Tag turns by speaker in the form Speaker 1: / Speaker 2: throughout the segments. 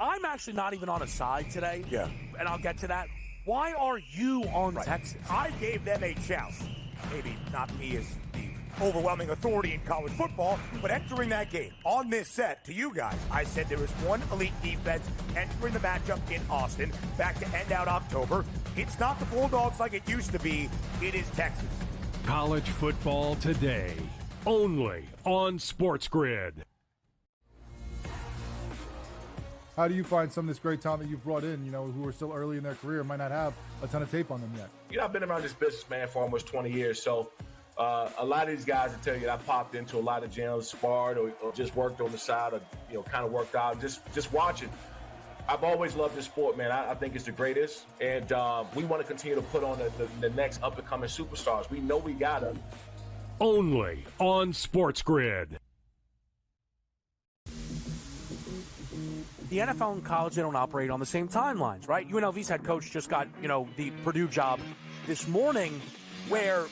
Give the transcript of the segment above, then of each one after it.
Speaker 1: I'm actually not even on a side today.
Speaker 2: Yeah.
Speaker 1: And I'll get to that. Why are you on Texas?
Speaker 2: I gave them a chance. Maybe not me as the overwhelming authority in college football, but entering that game on this set to you guys, I said there was one elite defense entering the matchup in Austin back to end out October. It's not the Bulldogs like it used to be. It is Texas.
Speaker 3: College football today, only on SportsGrid.
Speaker 4: How do you find some of this great talent that you've brought in, who are still early in their career, might not have a ton of tape on them yet?
Speaker 5: I've been around this business, man, for almost 20 years. So a lot of these guys will tell you that I popped into a lot of gyms, sparred, or just worked on the side, or, kind of worked out, just watching. I've always loved this sport, man. I think it's the greatest. And we want to continue to put on the next up-and-coming superstars. We know we got them.
Speaker 3: Only on SportsGrid.
Speaker 1: The NFL and college, they don't operate on the same timelines, right? UNLV's head coach just got, the Purdue job this morning, where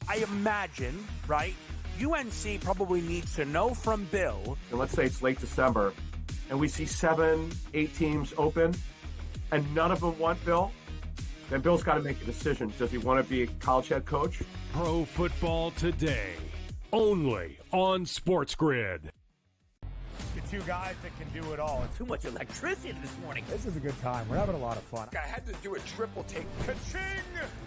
Speaker 1: I imagine, right, UNC probably needs to know from Bill.
Speaker 6: And let's say it's late December, and we see 7, 8 teams open, and none of them want Bill, then Bill's got to make a decision. Does he want to be a college head coach?
Speaker 3: Pro football today, only on SportsGrid.
Speaker 2: The two guys that can do it all.
Speaker 7: Too much electricity this morning.
Speaker 4: This is a good time. We're having a lot of fun.
Speaker 2: I had to do a triple take. Ka-ching!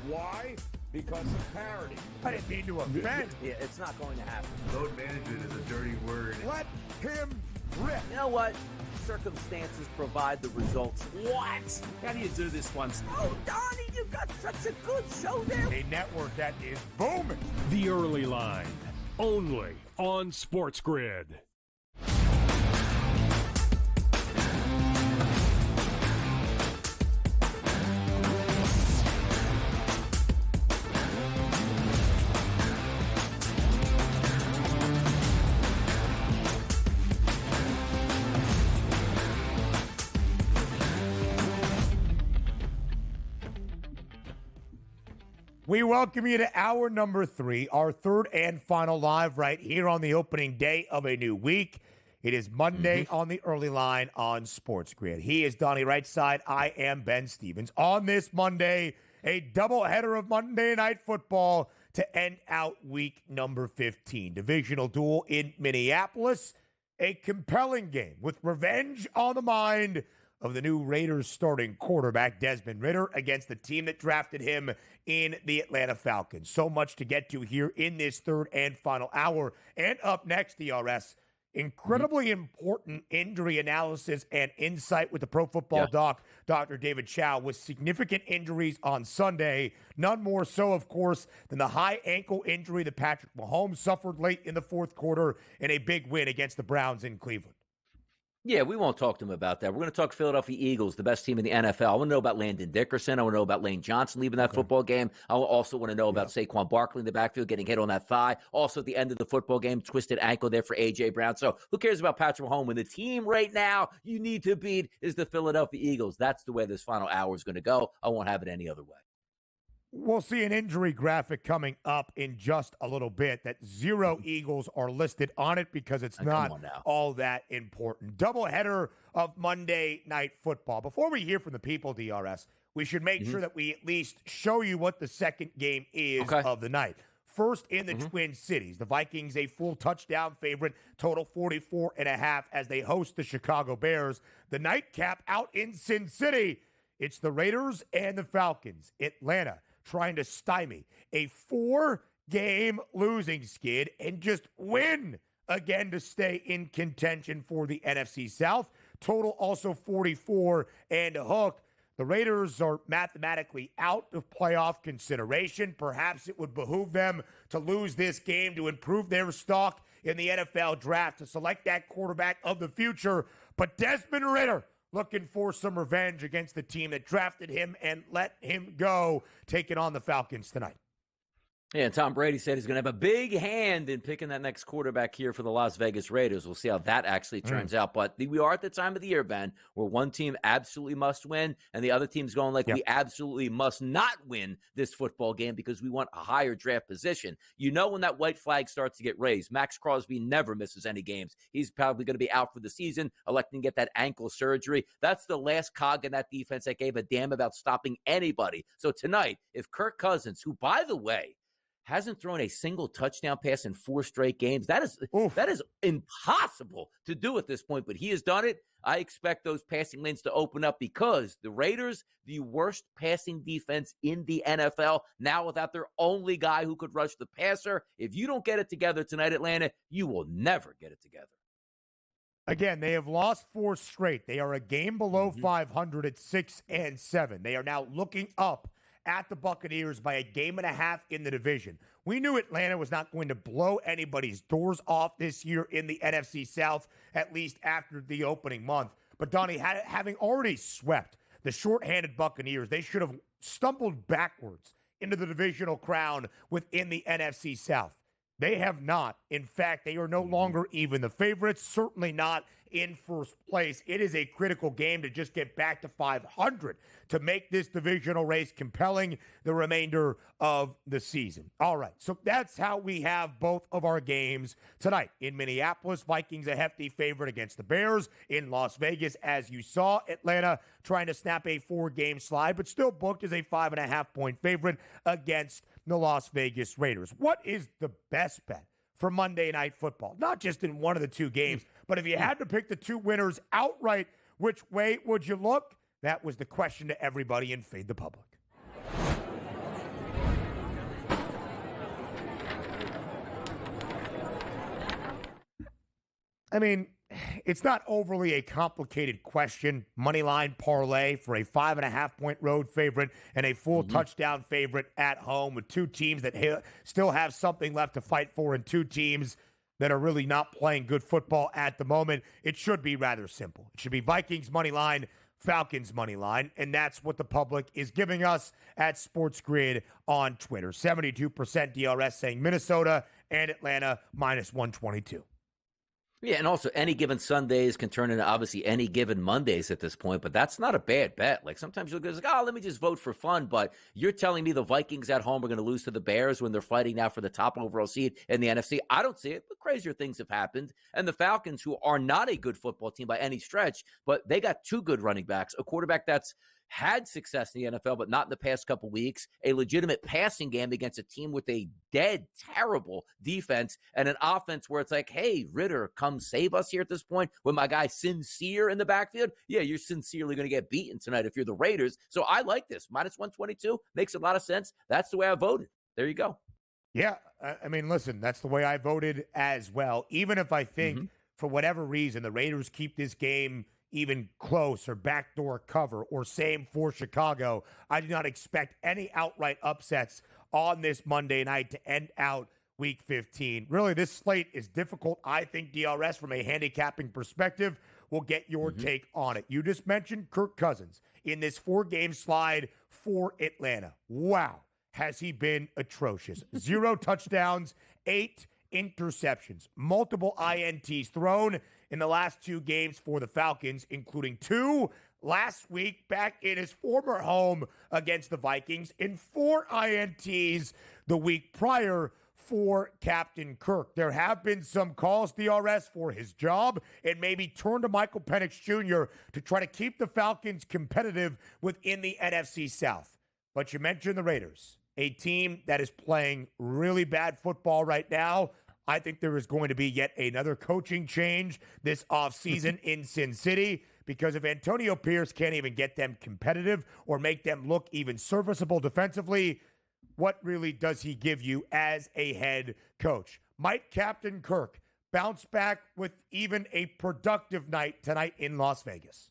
Speaker 2: Why? Because of parity. I didn't mean to offend.
Speaker 7: Yeah, it's not going to happen.
Speaker 8: Load management is a dirty word.
Speaker 2: Let him rip.
Speaker 7: You know what? Circumstances provide the results. What? How do you do this one? Oh, Donnie, you got such a good show there.
Speaker 2: A network that is booming.
Speaker 3: The Early Line, only on SportsGrid.
Speaker 2: We welcome you to hour number 3, our third and final live right here on the opening day of a new week. It is Monday on the Early Line on SportsGrid. He is Donnie Rightside. I am Ben Stevens. On this Monday, a doubleheader of Monday Night Football to end out week number 15. Divisional duel in Minneapolis. A compelling game with revenge on the mind of the new Raiders starting quarterback, Desmond Ridder, against the team that drafted him in the Atlanta Falcons. So much to get to here in this third and final hour. And up next, DRS, incredibly important injury analysis and insight with the Pro Football Doc, Dr. David Chao, with significant injuries on Sunday. None more so, of course, than the high ankle injury that Patrick Mahomes suffered late in the fourth quarter in a big win against the Browns in Cleveland.
Speaker 7: Yeah, we won't talk to him about that. We're going to talk Philadelphia Eagles, the best team in the NFL. I want to know about Landon Dickerson. I want to know about Lane Johnson leaving that football game. I also want to know about Saquon Barkley in the backfield getting hit on that thigh. Also, at the end of the football game, twisted ankle there for A.J. Brown. So who cares about Patrick Mahomes when the team right now you need to beat is the Philadelphia Eagles? That's the way this final hour is going to go. I won't have it any other way.
Speaker 2: We'll see an injury graphic coming up in just a little bit that 0 Eagles are listed on it because it's not all that important. Doubleheader of Monday Night Football. Before we hear from the people, DRS, we should make sure that we at least show you what the second game is of the night. First in the Twin Cities, the Vikings a full touchdown favorite, total 44.5 as they host the Chicago Bears. The nightcap out in Sin City, it's the Raiders and the Falcons. Atlanta trying to stymie a 4-game losing skid and just win again to stay in contention for the NFC South. Total also 44 and a hook. The Raiders are mathematically out of playoff consideration. Perhaps it would behoove them to lose this game to improve their stock in the NFL draft to select that quarterback of the future. But Desmond Ridder looking for some revenge against the team that drafted him and let him go, taking on the Falcons tonight.
Speaker 7: Yeah, and Tom Brady said he's going to have a big hand in picking that next quarterback here for the Las Vegas Raiders. We'll see how that actually turns out. But we are at the time of the year, Ben, where one team absolutely must win, and the other team's going like, we absolutely must not win this football game because we want a higher draft position. You know when that white flag starts to get raised, Max Crosby never misses any games. He's probably going to be out for the season, electing to get that ankle surgery. That's the last cog in that defense that gave a damn about stopping anybody. So tonight, if Kirk Cousins, who, by the way, hasn't thrown a single touchdown pass in 4 straight games. That is impossible to do at this point, but he has done it. I expect those passing lanes to open up because the Raiders, the worst passing defense in the NFL, now without their only guy who could rush the passer. If you don't get it together tonight, Atlanta, you will never get it together.
Speaker 2: Again, they have lost 4 straight. They are a game below 500 at 6-7. They are now looking up at the Buccaneers by a game and a half in the division. We knew Atlanta was not going to blow anybody's doors off this year in the NFC South, at least after the opening month. But Donnie, having already swept the shorthanded Buccaneers, they should have stumbled backwards into the divisional crown within the NFC South. They have not. In fact, they are no longer even the favorites, certainly not in first place. It is a critical game to just get back to 500 to make this divisional race compelling the remainder of the season. All right, so that's how we have both of our games tonight. In Minneapolis, Vikings a hefty favorite against the Bears. In Las Vegas, as you saw, Atlanta trying to snap a 4-game slide, but still booked as a 5.5-point favorite against the Las Vegas Raiders. What is the best bet for Monday Night Football? Not just in one of the 2 games, but if you had to pick the 2 winners outright, which way would you look? That was the question to everybody in Fade the Public. I mean, it's not overly a complicated question. Moneyline parlay for a 5.5-point road favorite and a full touchdown favorite at home with 2 teams that still have something left to fight for and 2 teams that are really not playing good football at the moment. It should be rather simple. It should be Vikings money line, Falcons money line, and that's what the public is giving us at SportsGrid on Twitter. 72% DRS saying Minnesota and Atlanta minus 122.
Speaker 7: Yeah, and also any given Sundays can turn into obviously any given Mondays at this point, but that's not a bad bet. Like sometimes you'll go like, oh, let me just vote for fun, but you're telling me the Vikings at home are going to lose to the Bears when they're fighting now for the top overall seed in the NFC? I don't see it, but crazier things have happened. And the Falcons, who are not a good football team by any stretch, but they got 2 good running backs, a quarterback that's had success in the NFL, but not in the past couple weeks, a legitimate passing game against a team with a dead, terrible defense, and an offense where it's like, hey, Ritter, come save us here at this point with my guy Sincere in the backfield. Yeah, you're sincerely going to get beaten tonight if you're the Raiders. So I like this. Minus 122 makes a lot of sense. That's the way I voted. There you go.
Speaker 2: Yeah, I mean, listen, that's the way I voted as well. Even if I think, for whatever reason, the Raiders keep this game even close or backdoor cover or same for Chicago, I do not expect any outright upsets on this Monday night to end out Week 15. Really, this slate is difficult. I think DRS, from a handicapping perspective, will get your take on it. You just mentioned Kirk Cousins in this 4-game slide for Atlanta. Wow, has he been atrocious. 0 touchdowns, 8 interceptions, multiple INTs thrown in the last 2 games for the Falcons, including 2 last week back in his former home against the Vikings, and 4 INTs the week prior for Captain Kirk. There have been some calls, DRS, for his job, and maybe turn to Michael Penix Jr. to try to keep the Falcons competitive within the NFC South. But you mentioned the Raiders, a team that is playing really bad football right now. I think there is going to be yet another coaching change this offseason in Sin City, because if Antonio Pierce can't even get them competitive or make them look even serviceable defensively, what really does he give you as a head coach? Might Captain Kirk bounce back with even a productive night tonight in Las Vegas?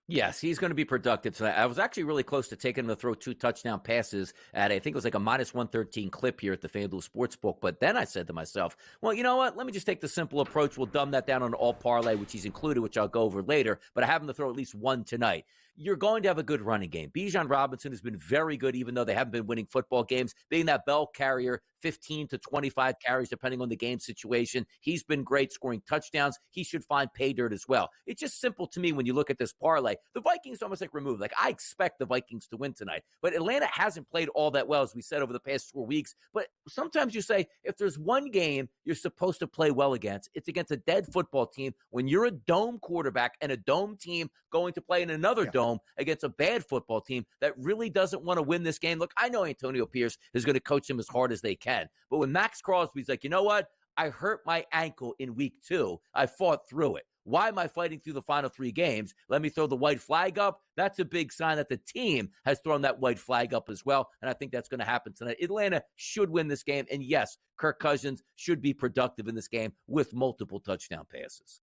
Speaker 7: Yes, he's going to be productive tonight. I was actually really close to taking him to throw 2 touchdown passes at, I think it was like a minus 113 clip here at the FanDuel Sportsbook. But then I said to myself, well, you know what? Let me just take the simple approach. We'll dumb that down on an all parlay, which he's included, which I'll go over later. But I have him to throw at least 1 tonight. you're going to have a good running game. Bijan Robinson has been very good, even though they haven't been winning football games, being that bell carrier, 15 to 25 carries, depending on the game situation. He's been great scoring touchdowns. He should find pay dirt as well. It's just simple to me when you look at this parlay. The Vikings almost like removed. Like, I expect the Vikings to win tonight, but Atlanta hasn't played all that well, as we said, over the past 4 weeks. But sometimes you say, if there's one game you're supposed to play well against, it's against a dead football team. When you're a dome quarterback and a dome team going to play in another dome against a bad football team that really doesn't want to win this game. Look, I know Antonio Pierce is going to coach them as hard as they can. But when Max Crosby's like, you know what? I hurt my ankle in week 2. I fought through it. Why am I fighting through the final 3 games? Let me throw the white flag up. That's a big sign that the team has thrown that white flag up as well. And I think that's going to happen tonight. Atlanta should win this game. And yes, Kirk Cousins should be productive in this game with multiple touchdown passes.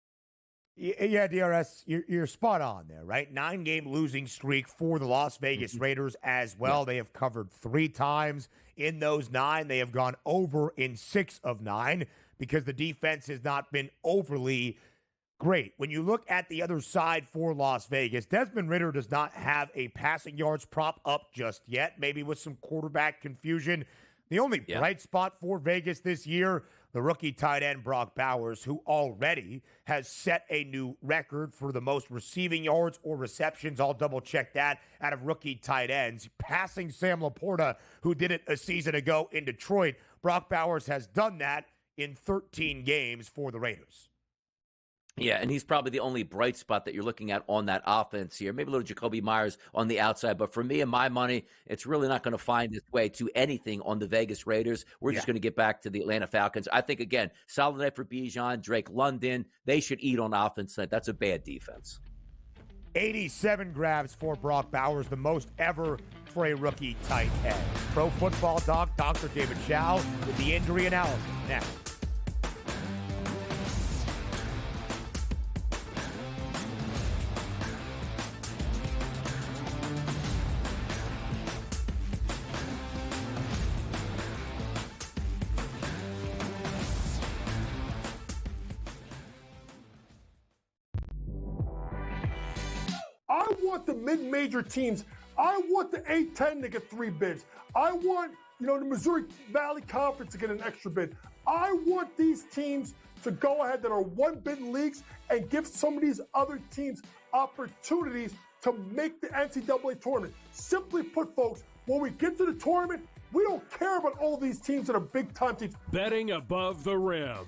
Speaker 2: Yeah, DRS, you're spot on there, right? 9-game losing streak for the Las Vegas Raiders as well. They have covered 3 times. In those 9, they have gone over in 6 of 9 because the defense has not been overly great. When you look at the other side for Las Vegas, Desmond Ridder does not have a passing yards prop up just yet, maybe with some quarterback confusion. The only bright spot for Vegas this year, the rookie tight end Brock Bowers, who already has set a new record for the most receiving yards or receptions. I'll double-check that out of rookie tight ends. Passing Sam Laporta, who did it a season ago in Detroit. Brock Bowers has done that in 13 games for the Raiders.
Speaker 7: Yeah, and he's probably the only bright spot that you're looking at on that offense here. Maybe a little Jacoby Myers on the outside, but for me and my money, it's really not going to find its way to anything on the Vegas Raiders. We're just going to get back to the Atlanta Falcons. I think, again, solid night for Bijan, Drake London. They should eat on offense tonight. That's a bad defense.
Speaker 2: 87 grabs for Brock Bowers, the most ever for a rookie tight end. Pro Football Doc, Dr. David Chao with the injury analysis next.
Speaker 9: I want the mid-major teams. I want the A-10 to get 3 bids. I want, the Missouri Valley Conference to get an extra bid. I want these teams to go ahead that are 1-bid leagues and give some of these other teams opportunities to make the NCAA tournament. Simply put, folks, when we get to the tournament, we don't care about all these teams that are big-time teams.
Speaker 3: Betting above the rim,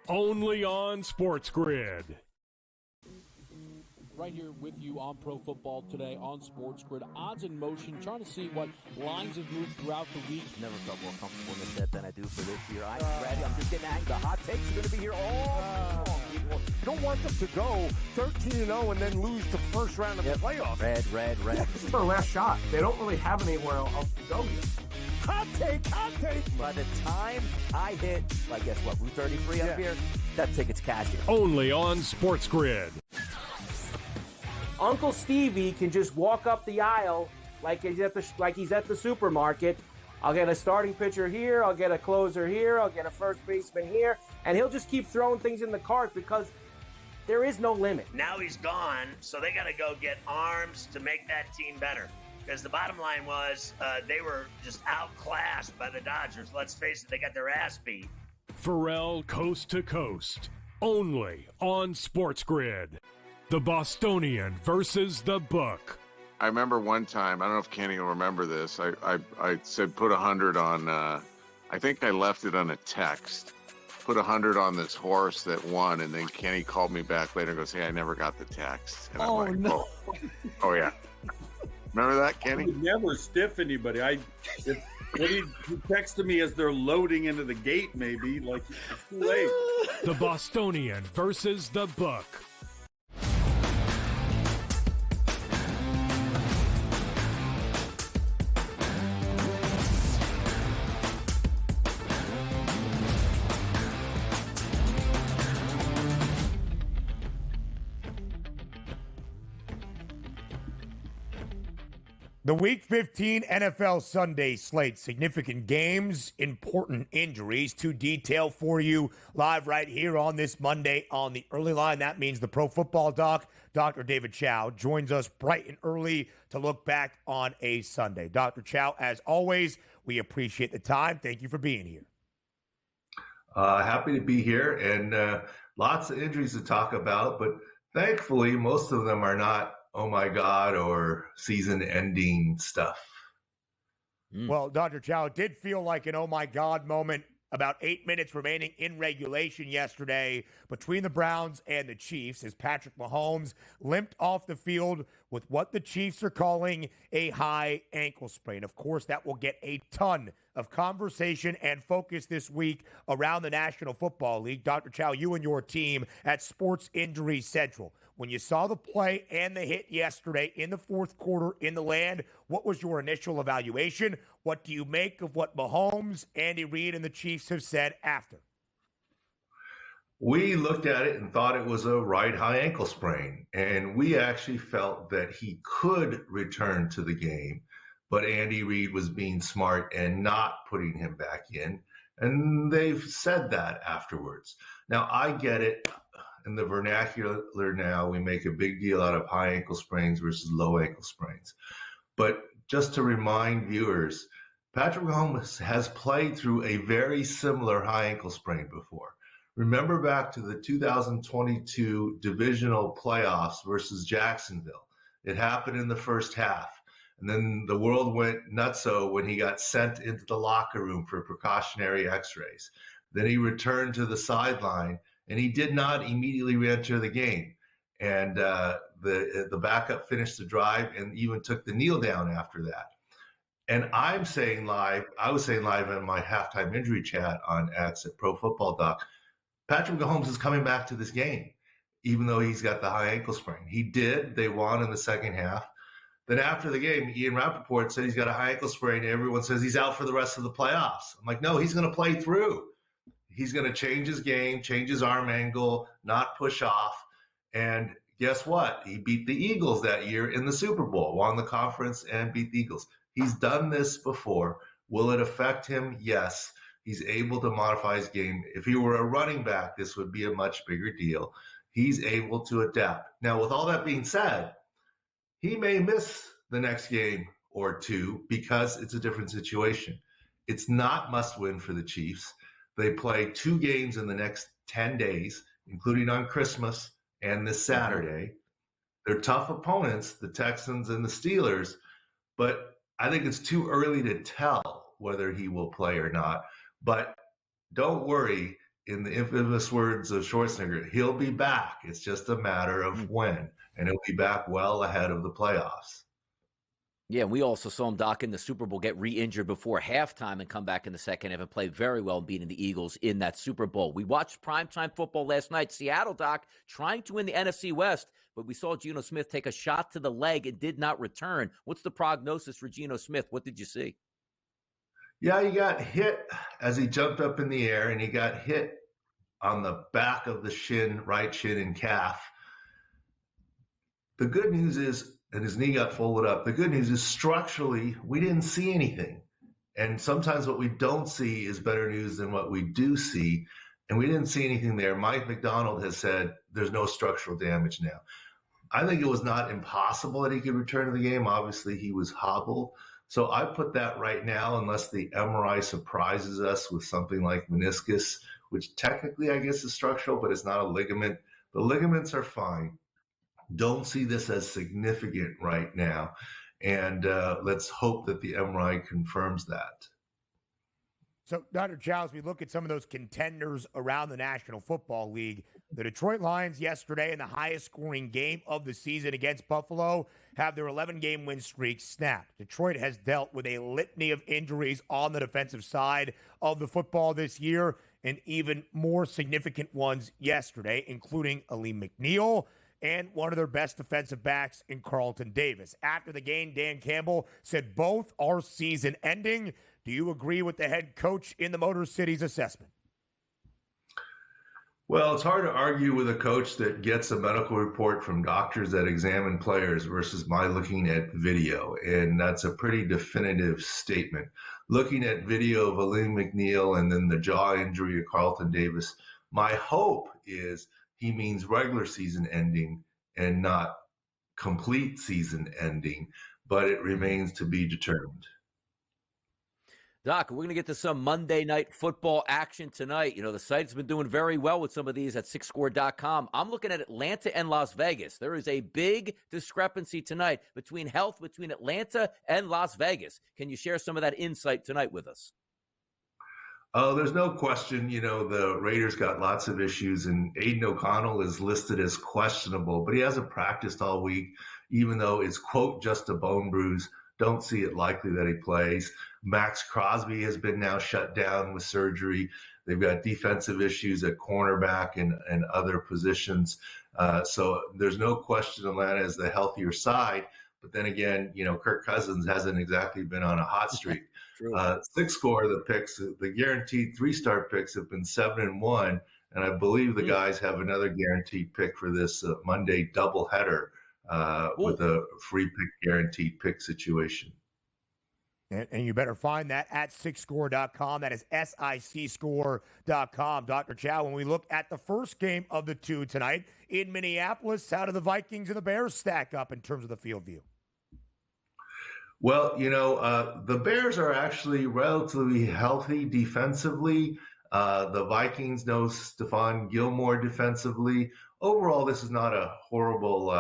Speaker 3: only on SportsGrid.
Speaker 1: Right here with you on Pro Football Today on SportsGrid. Odds in motion, trying to see what lines have moved throughout the week.
Speaker 10: Never felt more comfortable in the set than I do for this year. I'm ready. I'm just getting angry. The hot takes are going to be here all long, people.
Speaker 9: You don't want them to go 13-0 and then lose the first round of the playoffs.
Speaker 10: Red.
Speaker 6: This is their last shot. They don't really have anywhere else to go yet.
Speaker 9: Hot take.
Speaker 10: By the time I hit, guess what, Route 33 up here, that ticket's cashing.
Speaker 3: Only on SportsGrid.
Speaker 11: Uncle Stevie can just walk up the aisle like he's at the supermarket. I'll get a starting pitcher here, I'll get a closer here, I'll get a first baseman here, and he'll just keep throwing things in the cart because there is no limit.
Speaker 12: Now he's gone, so they got to go get arms to make that team better. Because the bottom line was they were just outclassed by the Dodgers. Let's face it, they got their ass beat.
Speaker 3: Pharrell Coast to Coast, only on SportsGrid. The Bostonian versus the Book.
Speaker 13: I remember one time, I don't know if Kenny will remember this, I said put 100 on, I think I left it on a text, put 100 on this horse that won, and then Kenny called me back later and goes, hey, I never got the text. And I'm like,
Speaker 14: no.
Speaker 13: Oh yeah. Remember that, Kenny?
Speaker 14: I would never stiff anybody. He texted me as they're loading into the gate, maybe, like, it's too late.
Speaker 3: The Bostonian versus the Book.
Speaker 2: The Week 15 NFL Sunday slate. Significant games, important injuries to detail for you live right here on this Monday on the early line. That means the Pro Football Doc, Dr. David Chao, joins us bright and early to look back on a Sunday. Dr. Chao, as always, we appreciate the time. Thank you for being here.
Speaker 8: Happy to be here, and lots of injuries to talk about, but thankfully, most of them are not, oh my God, or season-ending stuff.
Speaker 2: Well, Dr. Chao, it did feel like an oh my God moment about 8 minutes remaining in regulation yesterday between the Browns and the Chiefs as Patrick Mahomes limped off the field with what the Chiefs are calling a high ankle sprain. Of course, that will get a ton of conversation and focus this week around the National Football League. Dr. Chao, you and your team at Sports Injury Central. When you saw the play and the hit yesterday in the fourth quarter in the land, what was your initial evaluation? What do you make of what Mahomes, Andy Reid, and the Chiefs have said after?
Speaker 8: We looked at it and thought it was a right high ankle sprain, and we actually felt that he could return to the game, but Andy Reid was being smart and not putting him back in, and they've said that afterwards. Now, I get it. In the vernacular now, we make a big deal out of high ankle sprains versus low ankle sprains. But just to remind viewers, Patrick Mahomes has played through a very similar high ankle sprain before. Remember back to the 2022 divisional playoffs versus Jacksonville. It happened in the first half. And then the world went nutso when he got sent into the locker room for precautionary x-rays. Then he returned to the sideline, and he did not immediately re-enter the game. And the backup finished the drive and even took the kneel down after that. And I was saying live in my halftime injury chat on X at Pro Football Doc, Patrick Mahomes is coming back to this game, even though he's got the high ankle sprain. He did. They won in the second half. Then after the game, Ian Rappaport said he's got a high ankle sprain. And everyone says he's out for the rest of the playoffs. I'm like, no, he's going to play through. He's going to change his game, change his arm angle, not push off. And guess what? He beat the Eagles that year in the Super Bowl, won the conference and beat the Eagles. He's done this before. Will it affect him? Yes. He's able to modify his game. If he were a running back, this would be a much bigger deal. He's able to adapt. Now, with all that being said, he may miss the next game or two because it's a different situation. It's not must-win for the Chiefs. They play 2 games in the next 10 days, including on Christmas and this Saturday. They're tough opponents, the Texans and the Steelers, but I think it's too early to tell whether he will play or not. But don't worry, in the infamous words of Schwarzenegger, he'll be back. It's just a matter of when, and he'll be back well ahead of the playoffs.
Speaker 7: Yeah, we also saw him, Doc, in the Super Bowl get re-injured before halftime and come back in the second half and play very well, beating the Eagles in that Super Bowl. We watched primetime football last night. Seattle, Doc, trying to win the NFC West, but we saw Geno Smith take a shot to the leg and did not return. What's the prognosis for Geno Smith? What did you see?
Speaker 8: Yeah, he got hit as he jumped up in the air, and he got hit on the back of the shin, right shin and calf. The good news is, and his knee got folded up. The good news is structurally, we didn't see anything. And sometimes what we don't see is better news than what we do see. And we didn't see anything there. Mike McDonald has said there's no structural damage now. I think it was not impossible that he could return to the game. Obviously, he was hobbled. So I put that right now, unless the MRI surprises us with something like meniscus, which technically I guess is structural, but it's not a ligament. The ligaments are fine. Don't see this as significant right now. And let's hope that the MRI confirms that.
Speaker 2: So, Dr. Chao, as we look at some of those contenders around the National Football League, the Detroit Lions yesterday in the highest scoring game of the season against Buffalo have their 11-game win streak snapped. Detroit has dealt with a litany of injuries on the defensive side of the football this year, and even more significant ones yesterday, including Aleem McNeil and one of their best defensive backs in Carlton Davis. After the game, Dan Campbell said both are season ending. Do you agree with the head coach in the Motor City's assessment?
Speaker 8: Well, it's hard to argue with a coach that gets a medical report from doctors that examine players versus my looking at video. And that's a pretty definitive statement. Looking at video of Aleem McNeil and then the jaw injury of Carlton Davis, my hope is he means regular season ending and not complete season ending, but it remains to be determined.
Speaker 7: Doc, we're going to get to some Monday night football action tonight. You know, the site's been doing very well with some of these at sixscore.com. I'm looking at Atlanta and Las Vegas. There is a big discrepancy tonight between health between Atlanta and Las Vegas. Can you share some of that insight tonight with us?
Speaker 8: Oh, there's no question. You know, the Raiders got lots of issues, and Aiden O'Connell is listed as questionable, but he hasn't practiced all week, even though it's, quote, just a bone bruise. Don't see it likely that he plays. Max Crosby has been now shut down with surgery. They've got defensive issues at cornerback and other positions. So there's no question Atlanta is the healthier side. But then again, you know, Kirk Cousins hasn't exactly been on a hot streak. Six score of the picks, the guaranteed 3-star picks have been 7-1. And I believe the guys have another guaranteed pick for this Monday doubleheader with a free pick guaranteed pick situation.
Speaker 2: And you better find that at sixscore.com. That is SICscore.com. Dr. Chao, when we look at the first game of the two tonight in Minneapolis, how do the Vikings and the Bears stack up in terms of the field view?
Speaker 8: Well, you know, the Bears are actually relatively healthy defensively. The Vikings know Stephon Gilmore defensively. Overall, this is not a horrible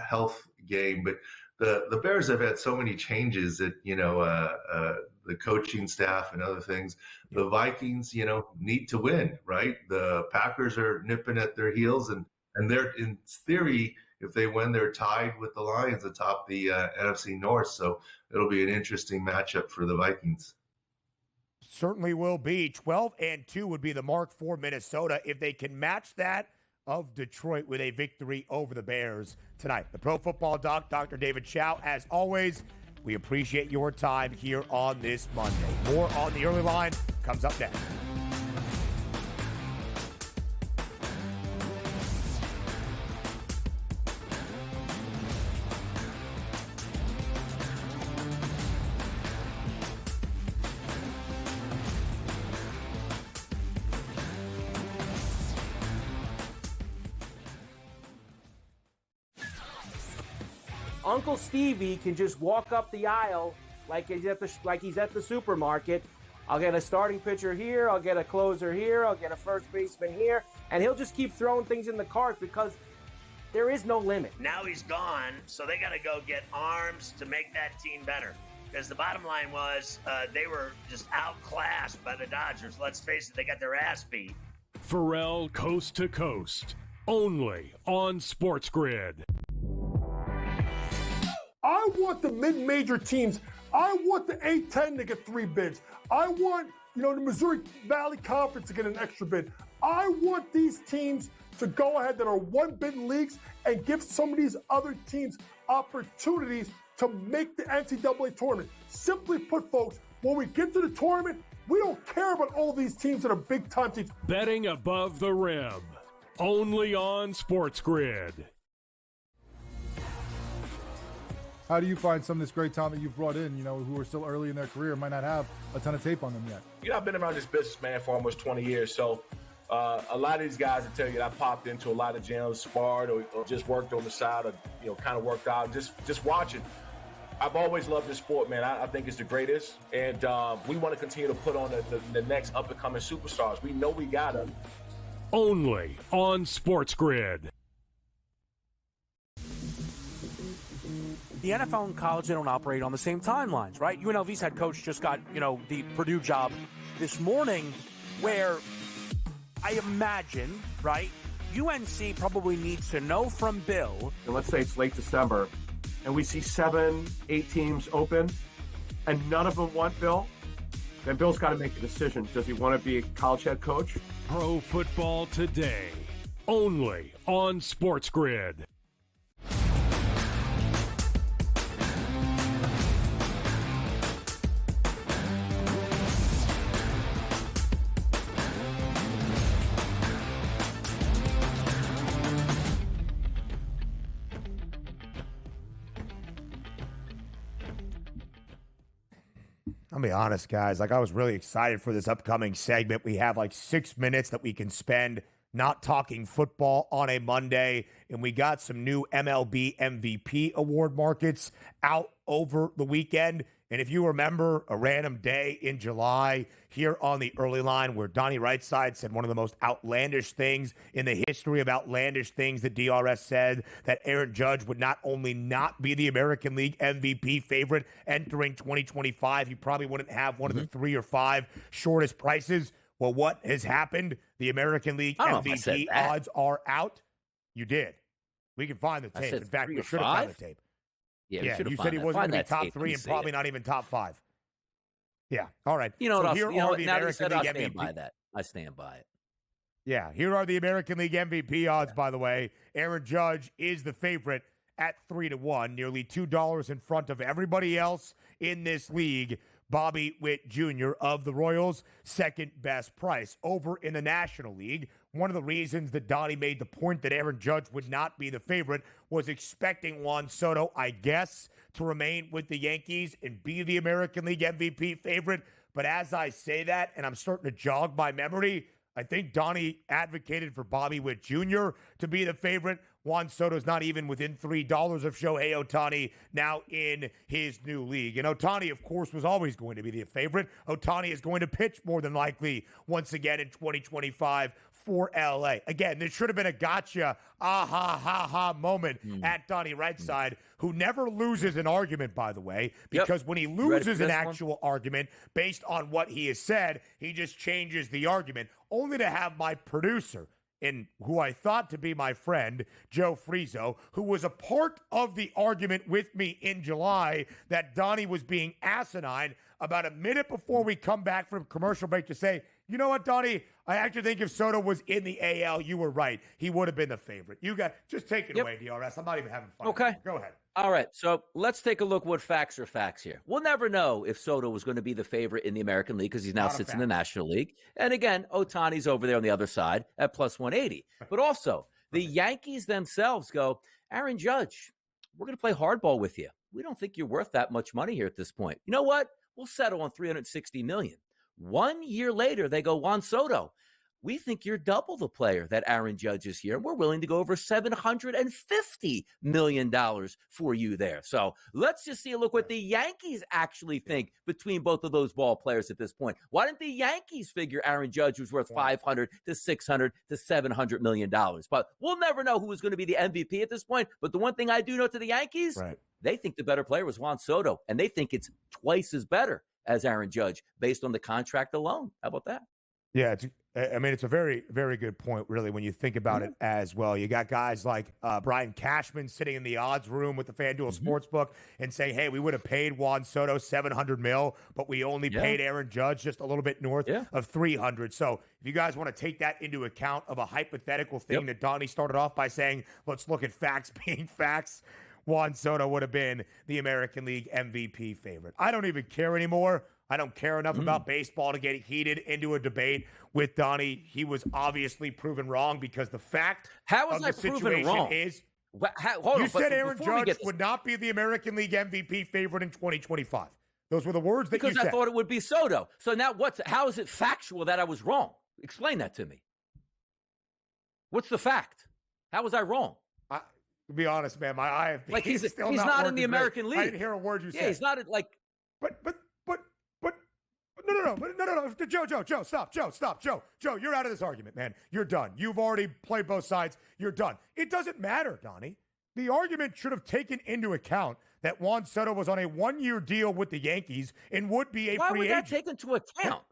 Speaker 8: health game, but the Bears have had so many changes that, you know, the coaching staff and other things. The Vikings, you know, need to win, right? The Packers are nipping at their heels, and they're, in theory, if they win, they're tied with the Lions atop the NFC North. So it'll be an interesting matchup for the Vikings.
Speaker 2: Certainly will be. 12-2 would be the mark for Minnesota if they can match that of Detroit with a victory over the Bears tonight. The Pro Football Doc, Dr. David Chao, as always, we appreciate your time here on this Monday. More on the early line comes up next.
Speaker 11: Uncle Stevie can just walk up the aisle like he's at the supermarket. I'll get a starting pitcher here, I'll get a closer here, I'll get a first baseman here, and he'll just keep throwing things in the cart because there is no limit.
Speaker 12: Now he's gone, so they got to go get arms to make that team better. Because the bottom line was they were just outclassed by the Dodgers. Let's face it, they got their ass beat.
Speaker 3: Pharrell Coast to Coast, only on SportsGrid.
Speaker 9: I want the mid-major teams. I want the A-10 to get 3 bids. I want, you know, the Missouri Valley Conference to get an extra bid. I want these teams to go ahead that are 1-bid leagues and give some of these other teams opportunities to make the NCAA tournament. Simply put, folks, when we get to the tournament, we don't care about all these teams that are big-time teams.
Speaker 3: Betting above the rim, only on SportsGrid.
Speaker 4: How do you find some of this great talent that you've brought in, you know, who are still early in their career, might not have a ton of tape on them yet?
Speaker 5: You know, I've been around this business, man, for almost 20 years. So a lot of these guys will tell you that I popped into a lot of gyms, sparred or just worked on the side or, you know, kind of worked out, just watching. I've always loved this sport, man. I think it's the greatest. And we want to continue to put on the next up-and-coming superstars. We know we got them.
Speaker 3: Only on SportsGrid.
Speaker 1: The NFL and college, they don't operate on the same timelines, right? UNLV's head coach just got, you know, the Purdue job this morning, where I imagine, right, UNC probably needs to know from Bill.
Speaker 6: And let's say it's late December, and we see 7, 8 teams open, and none of them want Bill. Then Bill's got to make a decision. Does he want to be a college head coach?
Speaker 3: Pro Football Today, only on SportsGrid.
Speaker 2: I'll be honest, guys. Like, I was really excited for this upcoming segment. We have like 6 minutes that we can spend not talking football on a Monday, and we got some new MLB MVP award markets out over the weekend. And if you remember a random day in July here on the early line where Donnie Rightside said one of the most outlandish things in the history of outlandish things that DRS said, that Aaron Judge would not only not be the American League MVP favorite entering 2025, he probably wouldn't have one of the 3 or 5 shortest prices. Well, what has happened? The American League MVP odds are out. You did. We can find the tape. In fact, we should have found the tape.
Speaker 7: Yeah,
Speaker 2: you said he wasn't going to be top 3 and probably not even top 5. Yeah, all right.
Speaker 7: You know what?
Speaker 2: Here are the American League MVP.
Speaker 7: I stand by that. I stand by it.
Speaker 2: Yeah, here are the American League MVP odds, by the way. Aaron Judge is the favorite at 3-1, nearly $2 in front of everybody else in this league. Bobby Witt Jr. of the Royals, second best price. Over in the National League, one of the reasons that Donnie made the point that Aaron Judge would not be the favorite was expecting Juan Soto, I guess, to remain with the Yankees and be the American League MVP favorite. But as I say that, and I'm starting to jog my memory, I think Donnie advocated for Bobby Witt Jr. to be the favorite. Juan Soto's not even within $3 of Shohei Ohtani now in his new league. And Ohtani, of course, was always going to be the favorite. Ohtani is going to pitch more than likely once again in 2025 for LA. Again, this should have been a gotcha, ha moment at Donnie Rightside, who never loses an argument, by the way, because when he loses an actual argument based on what he has said, he just changes the argument, only to have my producer, and who I thought to be my friend, Joe Frizo, who was a part of the argument with me in July that Donnie was being asinine, about a minute before we come back from commercial break to say, you know what, Donnie? I actually think if Soto was in the AL, you were right. He would have been the favorite. You got just take it away, DRS. I'm not even having fun.
Speaker 7: Okay.
Speaker 2: Go ahead.
Speaker 7: All right. So let's take a look what facts are facts here. We'll never know if Soto was going to be the favorite in the American League because he now sits in the National League. And again, Ohtani's over there on the other side at plus 180. But also, the Yankees themselves go, Aaron Judge, we're going to play hardball with you. We don't think you're worth that much money here at this point. You know what? We'll settle on $360 million. 1 year later, they go, Juan Soto, we think you're double the player that Aaron Judge is here. We're willing to go over $750 million for you there. So let's just see a look what the Yankees actually think between both of those ball players at this point. Why didn't the Yankees figure Aaron Judge was worth $500 to $600 to $700 million? But we'll never know who was going to be the MVP at this point. But the one thing I do know to the Yankees, they think the better player was Juan Soto, and they think it's twice as better as Aaron Judge based on the contract alone. How about that?
Speaker 2: Yeah, it's a very, very good point, really, when you think about it as well. You got guys like Brian Cashman sitting in the odds room with the FanDuel Sportsbook and saying, hey, we would have paid Juan Soto $700 million, but we only paid Aaron Judge just a little bit north of $300. So if you guys want to take that into account of a hypothetical thing that Donnie started off by saying, let's look at facts being facts, Juan Soto would have been the American League MVP favorite. I don't even care anymore. I don't care enough about baseball to get heated into a debate with Donnie. He was obviously proven wrong because the fact of the situation is you said Aaron Judge would not be the American League MVP favorite in 2025. Those were the words that you said.
Speaker 7: Because I thought it would be Soto. So now how is it factual that I was wrong? Explain that to me. What's the fact? How was I wrong?
Speaker 2: To be honest, man, my eye have
Speaker 7: like he's not in the American League.
Speaker 2: I didn't hear a word you said.
Speaker 7: Yeah, he's not like.
Speaker 2: But no. Joe, stop. Joe, you're out of this argument, man. You're done. You've already played both sides. You're done. It doesn't matter, Donnie. The argument should have taken into account that Juan Soto was on a 1-year deal with the Yankees and would be a free agent.
Speaker 7: Why would that take into account?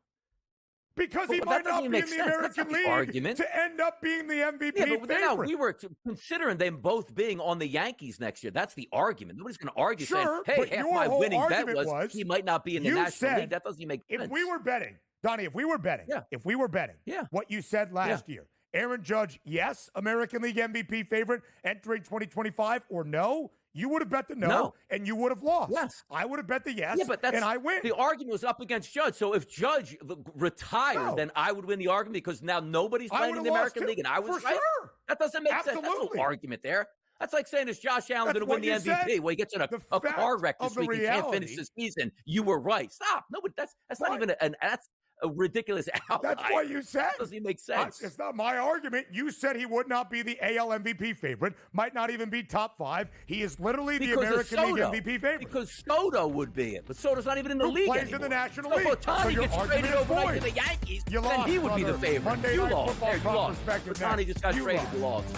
Speaker 2: Because he might not be in the American League to end up being the MVP favorite.
Speaker 7: Now we were considering them both being on the Yankees next year. That's the argument. Nobody's going to argue saying, hey, half my winning bet was he might not be in the National League. That doesn't make sense.
Speaker 2: If we were betting, Donnie, what you said last year, Aaron Judge, yes, American League MVP favorite entering 2025, or no, you would have bet the no, and you would have lost.
Speaker 7: Yes.
Speaker 2: I would have bet the yes,
Speaker 7: and
Speaker 2: I win.
Speaker 7: The argument was up against Judge. So if Judge retired, then I would win the argument because now nobody's playing in the American League, and I was right.
Speaker 2: Sure.
Speaker 7: That doesn't make sense. That's no argument there. That's like saying, is Josh Allen going to win the MVP? Well, he gets in a car wreck this week and can't finish the season. You were right. Stop. No, but that's not even that's a ridiculous outlier.
Speaker 2: That's what you said.
Speaker 7: Doesn't even make sense.
Speaker 2: It's not my argument. You said he would not be the AL MVP favorite, might not even be top 5. He is literally the American League MVP favorite.
Speaker 7: Because Soto would be it, but Soto's not even in the league
Speaker 2: plays
Speaker 7: anymore.
Speaker 2: in the National
Speaker 7: so
Speaker 2: League.
Speaker 7: If Otani
Speaker 2: so
Speaker 7: gets traded overnight to the Yankees, then he would be the favorite.
Speaker 2: Monday
Speaker 7: you
Speaker 2: Night
Speaker 7: lost.
Speaker 2: Football
Speaker 7: There, you lost. Otani just got traded. You lost.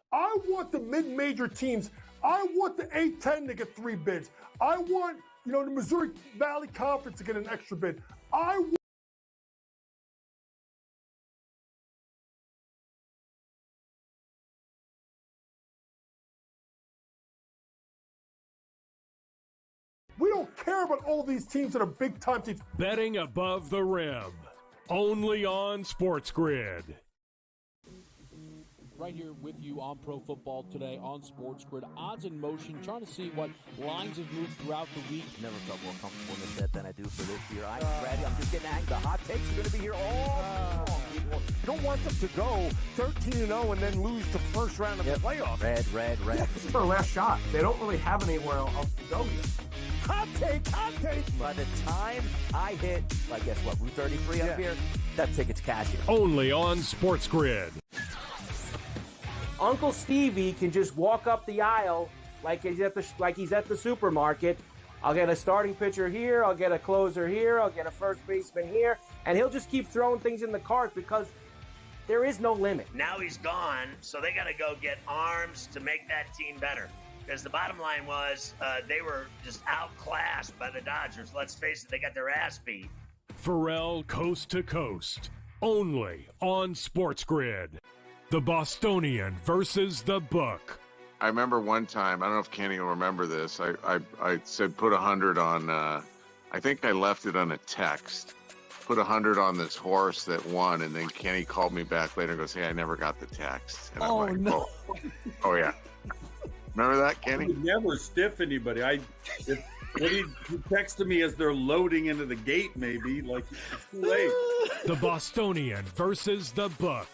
Speaker 9: I want the mid-major teams. I want the A-10 to get 3 bids. I want, the Missouri Valley Conference to get an extra bid. We don't care about all these teams that are big-time teams.
Speaker 3: Betting above the rim. Only on SportsGrid.
Speaker 1: Right here with you on Pro Football Today on SportsGrid. Odds in motion, trying to see what lines have moved throughout the week.
Speaker 10: Never felt more comfortable in the set than I do for this year. I'm ready. I'm just getting angry. The hot takes are going to be here all strong.
Speaker 15: You don't want them to go 13-0 and then lose the first round of the playoffs.
Speaker 10: Red.
Speaker 6: This is their last shot. They don't really have anywhere else to go yet.
Speaker 15: Hot take.
Speaker 10: By the time I hit, guess what, Route 33 up here, that ticket's cashing.
Speaker 3: Only on SportsGrid.
Speaker 11: Uncle Stevie can just walk up the aisle like he's at the supermarket. I'll get a starting pitcher here, I'll get a closer here, I'll get a first baseman here, and he'll just keep throwing things in the cart because there is no limit.
Speaker 12: Now he's gone, so they got to go get arms to make that team better. Because the bottom line was they were just outclassed by the Dodgers. Let's face it, they got their ass beat.
Speaker 3: Pharrell Coast to Coast. Only on SportsGrid. The Bostonian versus the Book.
Speaker 13: I remember one time, I don't know if Kenny will remember this. I said put 100 on, I think I left it on a text. Put 100 on this horse that won, and then Kenny called me back later and goes, hey, I never got the text. And I'm like,
Speaker 14: no.
Speaker 13: Oh yeah. Remember that, Kenny?
Speaker 14: I would never stiff anybody. He texted me as they're loading into the gate, maybe. It's too late.
Speaker 3: The Bostonian versus the Book.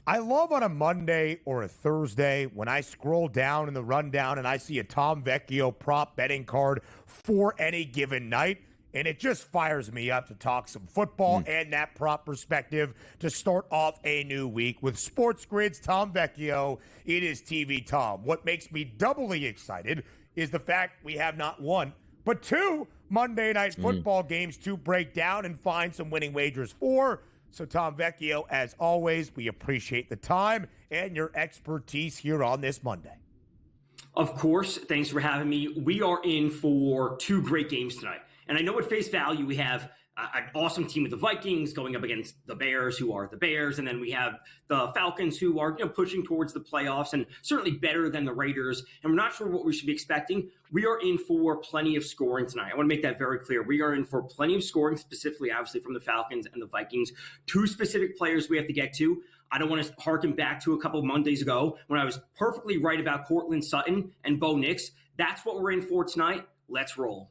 Speaker 2: I love on a Monday or a Thursday when I scroll down in the rundown and I see a Tom Vecchio prop betting card for any given night, and it just fires me up to talk some football and that prop perspective to start off a new week with SportsGrid's Tom Vecchio. It is TV Tom. What makes me doubly excited is the fact we have not one, but 2 Monday Night Football games to break down and find some winning wagers for. So, Tom Vecchio, as always, we appreciate the time and your expertise here on this Monday.
Speaker 16: Of course. Thanks for having me. We are in for 2 great games tonight. And I know at face value we have an awesome team with the Vikings going up against the Bears, who are the Bears. And then we have the Falcons, who are pushing towards the playoffs and certainly better than the Raiders. And we're not sure what we should be expecting. We are in for plenty of scoring tonight. I want to make that very clear. We are in for plenty of scoring, specifically, obviously, from the Falcons and the Vikings. 2 specific players we have to get to. I don't want to harken back to a couple of Mondays ago when I was perfectly right about Cortland Sutton and Bo Nix. That's what we're in for tonight. Let's roll.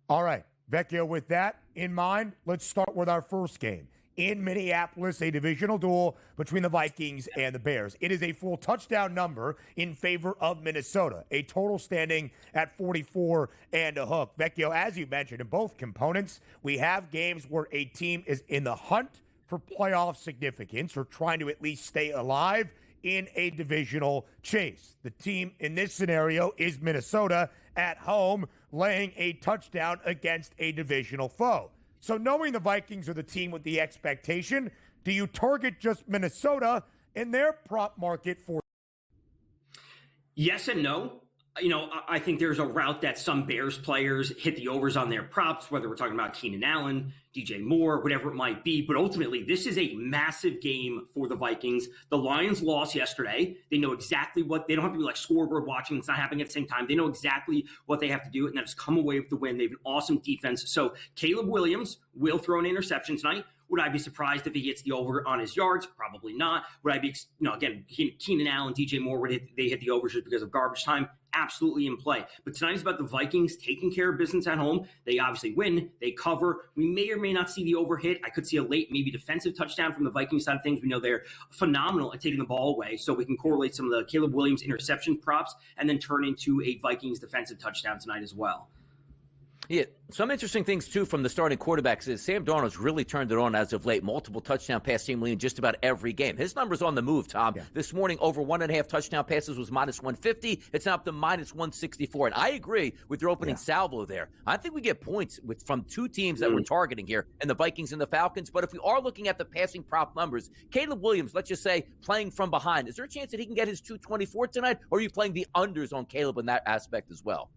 Speaker 2: All right. Vecchio, with that in mind, let's start with our first game. In Minneapolis, a divisional duel between the Vikings and the Bears. It is a full touchdown number in favor of Minnesota, a total standing at 44 and a hook. Vecchio, as you mentioned, in both components, we have games where a team is in the hunt for playoff significance or trying to at least stay alive in a divisional chase. The team in this scenario is Minnesota at home, laying a touchdown against a divisional foe. So knowing the Vikings are the team with the expectation, do you target just Minnesota in their prop market for?
Speaker 16: Yes and no. I think there's a route that some Bears players hit the overs on their props, whether we're talking about Keenan Allen, DJ Moore, whatever it might be. But ultimately, this is a massive game for the Vikings. The Lions lost yesterday. They know exactly they don't have to be like scoreboard watching. It's not happening at the same time. They know exactly what they have to do, and that's come away with the win. They have an awesome defense. So Caleb Williams will throw an interception tonight. Would I be surprised if he hits the over on his yards? Probably not. Would I be, again, Keenan Allen, DJ Moore, they hit the overs just because of garbage time? Absolutely in play. But tonight is about the Vikings taking care of business at home. They obviously win. They cover. We may or may not see the over hit. I could see a late, maybe defensive touchdown from the Vikings side of things. We know they're phenomenal at taking the ball away. So we can correlate some of the Caleb Williams interception props and then turn into a Vikings defensive touchdown tonight as well.
Speaker 7: Yeah, some interesting things, too, from the starting quarterbacks is Sam Darnold's really turned it on as of late. Multiple touchdown pass team lead in just about every game. His number's on the move, Tom. Yeah. This morning, over 1.5 touchdown passes was minus 150. It's now up to minus 164. And I agree with your opening salvo there. I think we get points from two teams that we're targeting here, and the Vikings and the Falcons. But if we are looking at the passing prop numbers, Caleb Williams, let's just say, playing from behind, is there a chance that he can get his 224 tonight, or are you playing the unders on Caleb in that aspect as well?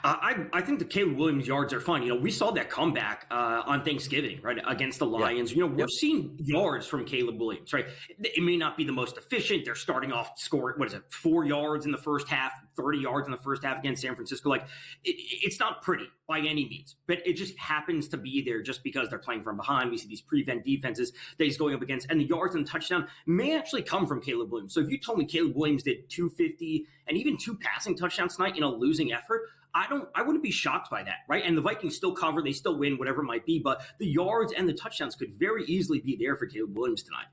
Speaker 16: I think the Caleb Williams yards are fun. We saw that comeback on Thanksgiving, right, against the Lions. Yeah. We're seeing yards from Caleb Williams, right? It may not be the most efficient. They're starting off scoring, 4 yards in the first half, 30 yards in the first half against San Francisco. It's not pretty by any means, but it just happens to be there just because they're playing from behind. We see these prevent defenses that he's going up against, and the yards and the touchdown may actually come from Caleb Williams. So if you told me Caleb Williams did 250 and even 2 passing touchdowns tonight in a losing effort, I wouldn't be shocked by that, right? And the Vikings still cover, they still win, whatever it might be, but the yards and the touchdowns could very easily be there for Caleb Williams tonight.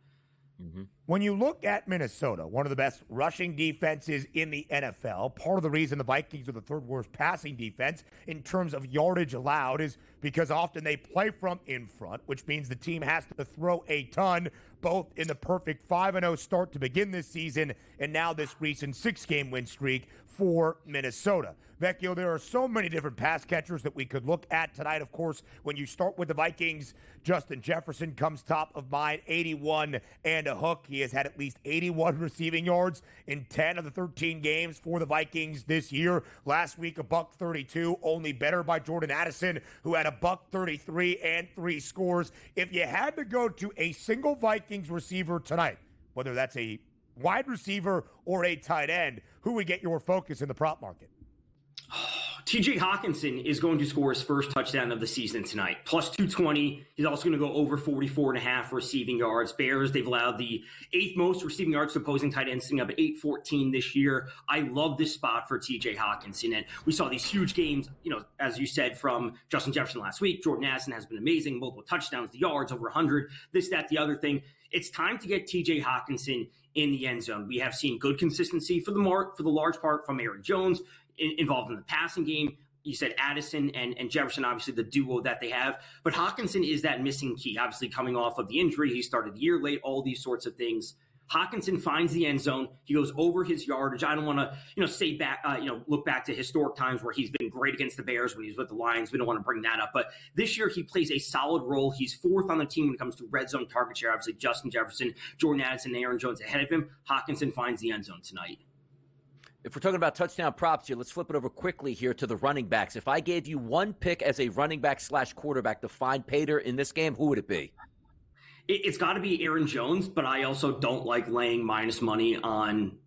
Speaker 2: Mm-hmm. When you look at Minnesota, one of the best rushing defenses in the NFL, part of the reason the Vikings are the third worst passing defense in terms of yardage allowed is because often they play from in front, which means the team has to throw a ton, both in the perfect 5-0 start to begin this season and now this recent 6-game win streak for Minnesota. Vecchio, there are so many different pass catchers that we could look at tonight. Of course, when you start with the Vikings, Justin Jefferson comes top of mind, 81 and a hook. He has had at least 81 receiving yards in 10 of the 13 games for the Vikings this year. Last week, a $132, only better by Jordan Addison, who had a $133 and 3 scores. If you had to go to a single Vikings receiver tonight, whether that's a wide receiver or a tight end, who would get your focus in the prop market?
Speaker 16: TJ Hawkinson is going to score his first touchdown of the season tonight, plus 220. He's also going to go over 44.5 receiving yards. Bears, they've allowed the 8th most receiving yards to opposing tight ends, sitting up at 814 this year. I love this spot for TJ Hawkinson. And we saw these huge games, as you said, from Justin Jefferson last week. Jordan Addison has been amazing, multiple touchdowns, the yards, over 100, this, that, the other thing. It's time to get TJ Hawkinson in the end zone. We have seen good consistency for the large part from Aaron Jones, involved in the passing game. You said Addison and Jefferson, obviously the duo that they have. But Hawkinson is that missing key, obviously coming off of the injury. He started the year late, all these sorts of things. Hawkinson finds the end zone. He goes over his yardage. I don't want to, say back, look back to historic times where he's been great against the Bears when he was with the Lions. We don't want to bring that up. But this year he plays a solid role. He's 4th on the team when it comes to red zone target share. Obviously, Justin Jefferson, Jordan Addison, and Aaron Jones ahead of him. Hawkinson finds the end zone tonight.
Speaker 7: If we're talking about touchdown props here, let's flip it over quickly here to the running backs. If I gave you one pick as a running back / quarterback to find Pater in this game, who would it be?
Speaker 16: It's got to be Aaron Jones, but I also don't like laying minus money on,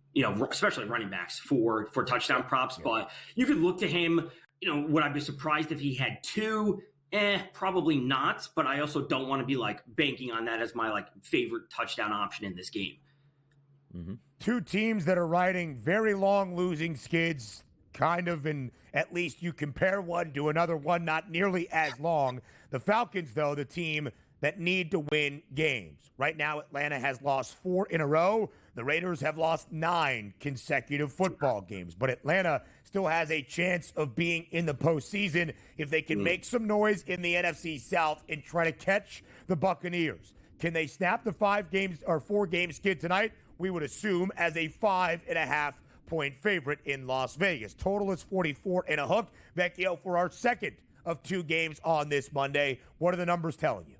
Speaker 16: especially running backs for touchdown props. Yeah. But you could look to him. Would I be surprised if he had 2? Probably not. But I also don't want to be banking on that as my favorite touchdown option in this game.
Speaker 2: Mm-hmm. Two teams that are riding very long losing skids, and at least you compare one to another one, not nearly as long. The Falcons, though, the team that need to win games. Right now, Atlanta has lost 4 in a row. The Raiders have lost 9 consecutive football games. But Atlanta still has a chance of being in the postseason if they can make some noise in the NFC South and try to catch the Buccaneers. Can they snap the 4-game skid tonight? We would assume as a 5.5-point favorite in Las Vegas. Total is 44 and a hook. Vecchio, for our second of 2 games on this Monday, what are the numbers telling you?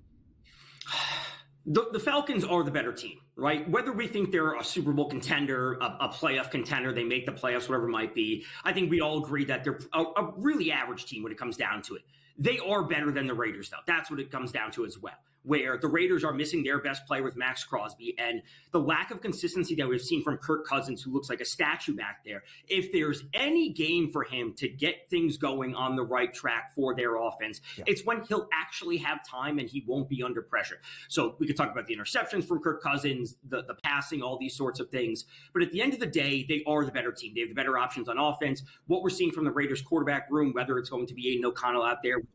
Speaker 16: The Falcons are the better team. right? Whether we think they're a Super Bowl contender, a playoff contender, they make the playoffs, whatever it might be, I think we all agree that they're a really average team when it comes down to it. They are better than the Raiders, though. That's what it comes down to as well, where the Raiders are missing their best player with Max Crosby, and the lack of consistency that we've seen from Kirk Cousins, who looks like a statue back there. If there's any game for him to get things going on the right track for their offense, it's when he'll actually have time and he won't be under pressure. So we could talk about the interceptions from Kirk Cousins, the passing, all these sorts of things. But at the end of the day, they are the better team. They have the better options on offense. What we're seeing from the Raiders quarterback room, whether it's going to be Aiden O'Connell out there with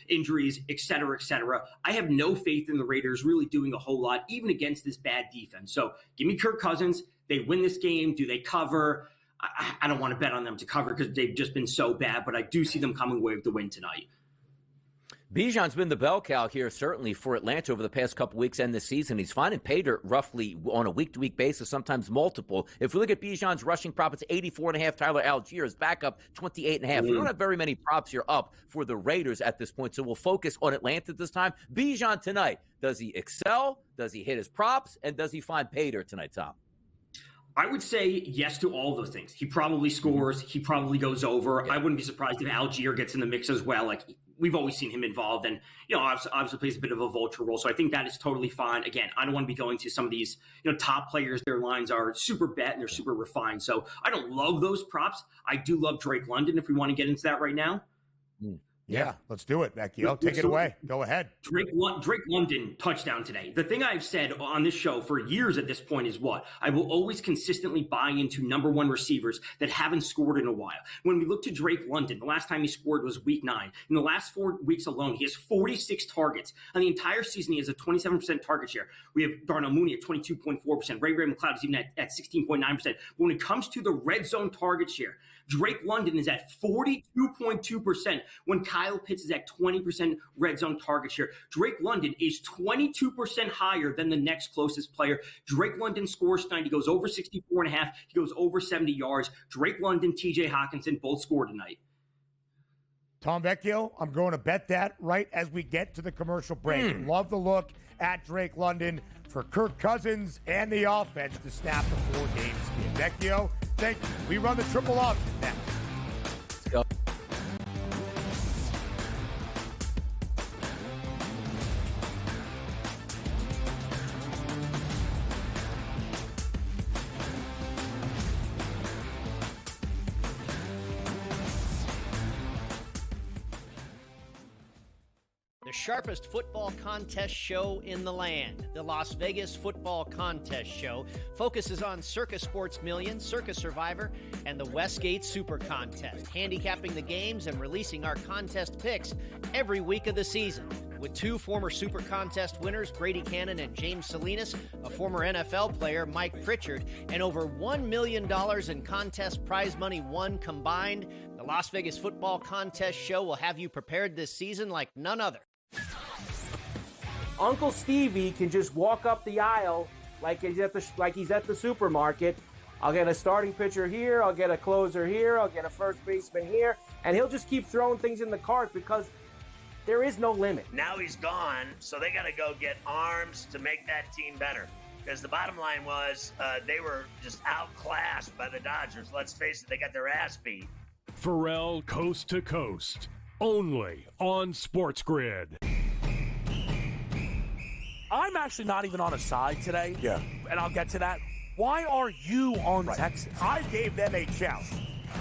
Speaker 16: injuries, et cetera, I have no faith in the Raiders really doing a whole lot, even against this bad defense. So give me Kirk Cousins. They win this game. Do they cover? I don't want to bet on them to cover because they've just been so bad, but I do see them coming away with the win tonight.
Speaker 7: Bijan's been the bell cow here, certainly, for Atlanta over the past couple weeks and this season. He's finding pay dirt roughly on a week-to-week basis, sometimes multiple. If we look at Bijan's rushing prop, it's 84.5. Tyler Algier backup 28.5. We don't have very many props here up for the Raiders at this point, so we'll focus on Atlanta this time. Bijan tonight, does he excel? Does he hit his props? And does he find pay dirt tonight, Tom?
Speaker 16: I would say yes to all those things. He probably scores. He probably goes over. I wouldn't be surprised if Algier gets in the mix as well. Like, we've always seen him involved, and obviously plays a bit of a vulture role. So I think that is totally fine. Again, I don't want to be going to some of these top players. Their lines are super bet and they're super refined. So I don't love those props. I do love Drake London if we want to get into that right now.
Speaker 2: Yeah, let's do it, Vecchio. Take it away. Go ahead.
Speaker 16: Drake London touchdown today. The thing I've said on this show for years at this point is what? I will always consistently buy into number one receivers that haven't scored in a while. When we look to Drake London, the last time he scored was week 9. In the last 4 weeks alone, he has 46 targets. On the entire season, he has a 27% target share. We have Darnell Mooney at 22.4%. Ray McLeod is even at 16.9%. But when it comes to the red zone target share, Drake London is at 42.2% when Kyle Pitts is at 20% red zone target share. Drake London is 22% higher than the next closest player. Drake London scores tonight. He goes over 64.5. He goes over 70 yards. Drake London, TJ Hawkinson both scored tonight.
Speaker 2: Tom Vecchio, I'm going to bet that right as we get to the commercial break. Love the look at Drake London for Kirk Cousins and the offense to snap the 4-game skid. Vecchio, thank you. We run the triple option next.
Speaker 7: Let's go.
Speaker 17: Sharpest football contest show in the land. The Las Vegas Football Contest Show focuses on Circus Sports Million, Circus Survivor, and the Westgate Super Contest, handicapping the games and releasing our contest picks every week of the season. With 2 former Super Contest winners, Brady Cannon and James Salinas, a former NFL player, Mike Pritchard, and over $1 million in contest prize money won combined, the Las Vegas Football Contest Show will have you prepared this season like none other.
Speaker 11: Uncle Stevie can just walk up the aisle like he's at the supermarket. I'll get a starting pitcher here, I'll get a closer here, I'll get a first baseman here, and he'll just keep throwing things in the cart because there is no limit.
Speaker 12: Now he's gone, so they got to go get arms to make that team better. Because the bottom line was they were just outclassed by the Dodgers. Let's face it, they got their ass beat.
Speaker 3: Pharrell Coast to Coast, only on SportsGrid.
Speaker 1: I'm actually not even on a side today.
Speaker 2: Yeah.
Speaker 1: And I'll get to that. Why are you on Texas?
Speaker 2: I gave them a challenge.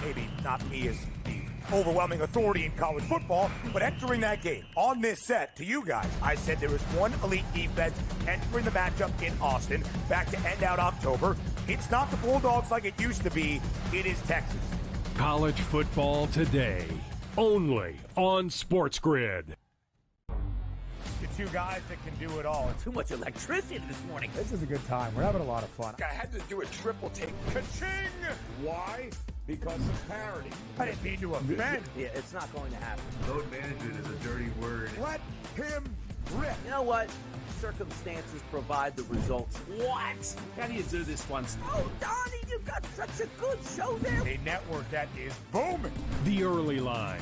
Speaker 2: Maybe not me as the overwhelming authority in college football, but entering that game on this set to you guys, I said there was one elite defense entering the matchup in Austin back to end out October. It's not the Bulldogs like it used to be. It is Texas.
Speaker 3: College football today, only on SportsGrid.
Speaker 2: The 2 guys that can do it all.
Speaker 7: Too much electricity this morning.
Speaker 4: This is a good time. We're having a lot of fun.
Speaker 15: I had to do a triple take. Ka-ching! Why? Because of parity.
Speaker 2: I didn't mean to offend.
Speaker 10: Yeah, it's not going to happen.
Speaker 8: Load management is a dirty word.
Speaker 2: Let him rip.
Speaker 10: You know what? Circumstances provide the results.
Speaker 1: What? How do you do this once?
Speaker 10: Oh, Donnie, you got such a good show there.
Speaker 2: A network that is booming.
Speaker 3: The Early Line,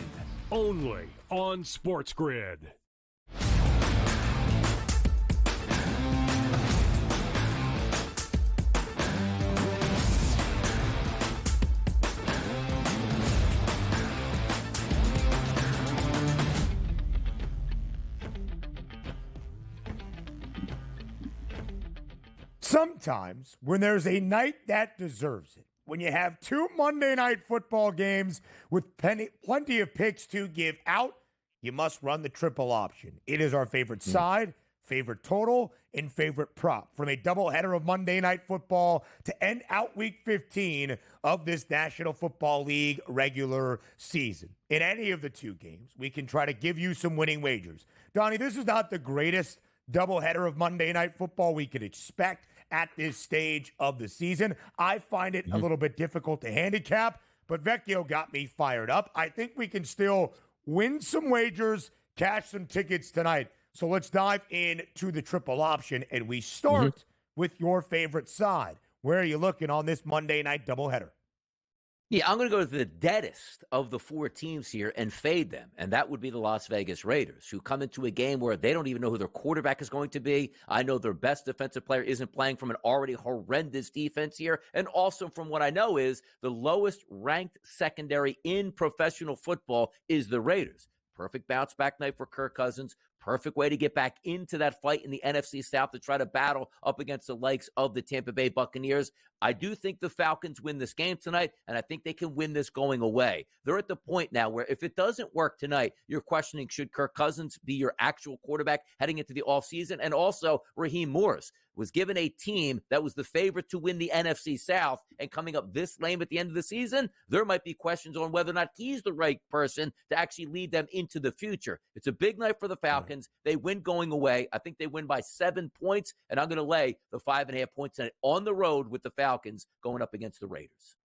Speaker 3: only on SportsGrid.
Speaker 2: sometimes when there's a night that deserves it, when you have two Monday night football games with plenty of picks to give out, you must run the triple option. It is our favorite side, favorite total, and favorite prop from a doubleheader of Monday Night Football to end out Week 15 of this National Football League regular season. In any of the two games, we can try to give you some winning wagers. Donnie, this is not the greatest doubleheader of Monday Night Football we could expect at this stage of the season. I find it a little bit difficult to handicap, but Vecchio got me fired up. I think we can still win some wagers, cash some tickets tonight. So let's dive into the triple option, and we start with your favorite side. Where are you looking on this Monday night doubleheader?
Speaker 7: Yeah, I'm going to go to the deadest of the four teams here and fade them, and that would be the Las Vegas Raiders, who come into a game where they don't even know who their quarterback is going to be. I know their best defensive player isn't playing from an already horrendous defense here, and also from what I know is the lowest ranked secondary in professional football is the Raiders. Perfect bounce back night for Kirk Cousins. Perfect way to get back into that fight in the NFC South to try to battle up against the likes of the Tampa Bay Buccaneers. I do think the Falcons win this game tonight, and I think they can win this going away. They're at the point now where if it doesn't work tonight, you're questioning, should Kirk Cousins be your actual quarterback heading into the offseason? And also, Raheem Morris was given a team that was the favorite to win the NFC South, and coming up this lame at the end of the season, there might be questions on whether or not he's the right person to actually lead them into the future. It's a big night for the Falcons. They win going away. I think they win by 7 points, and I'm going to lay the 5.5 points on the road with the Falcons going up against the Raiders.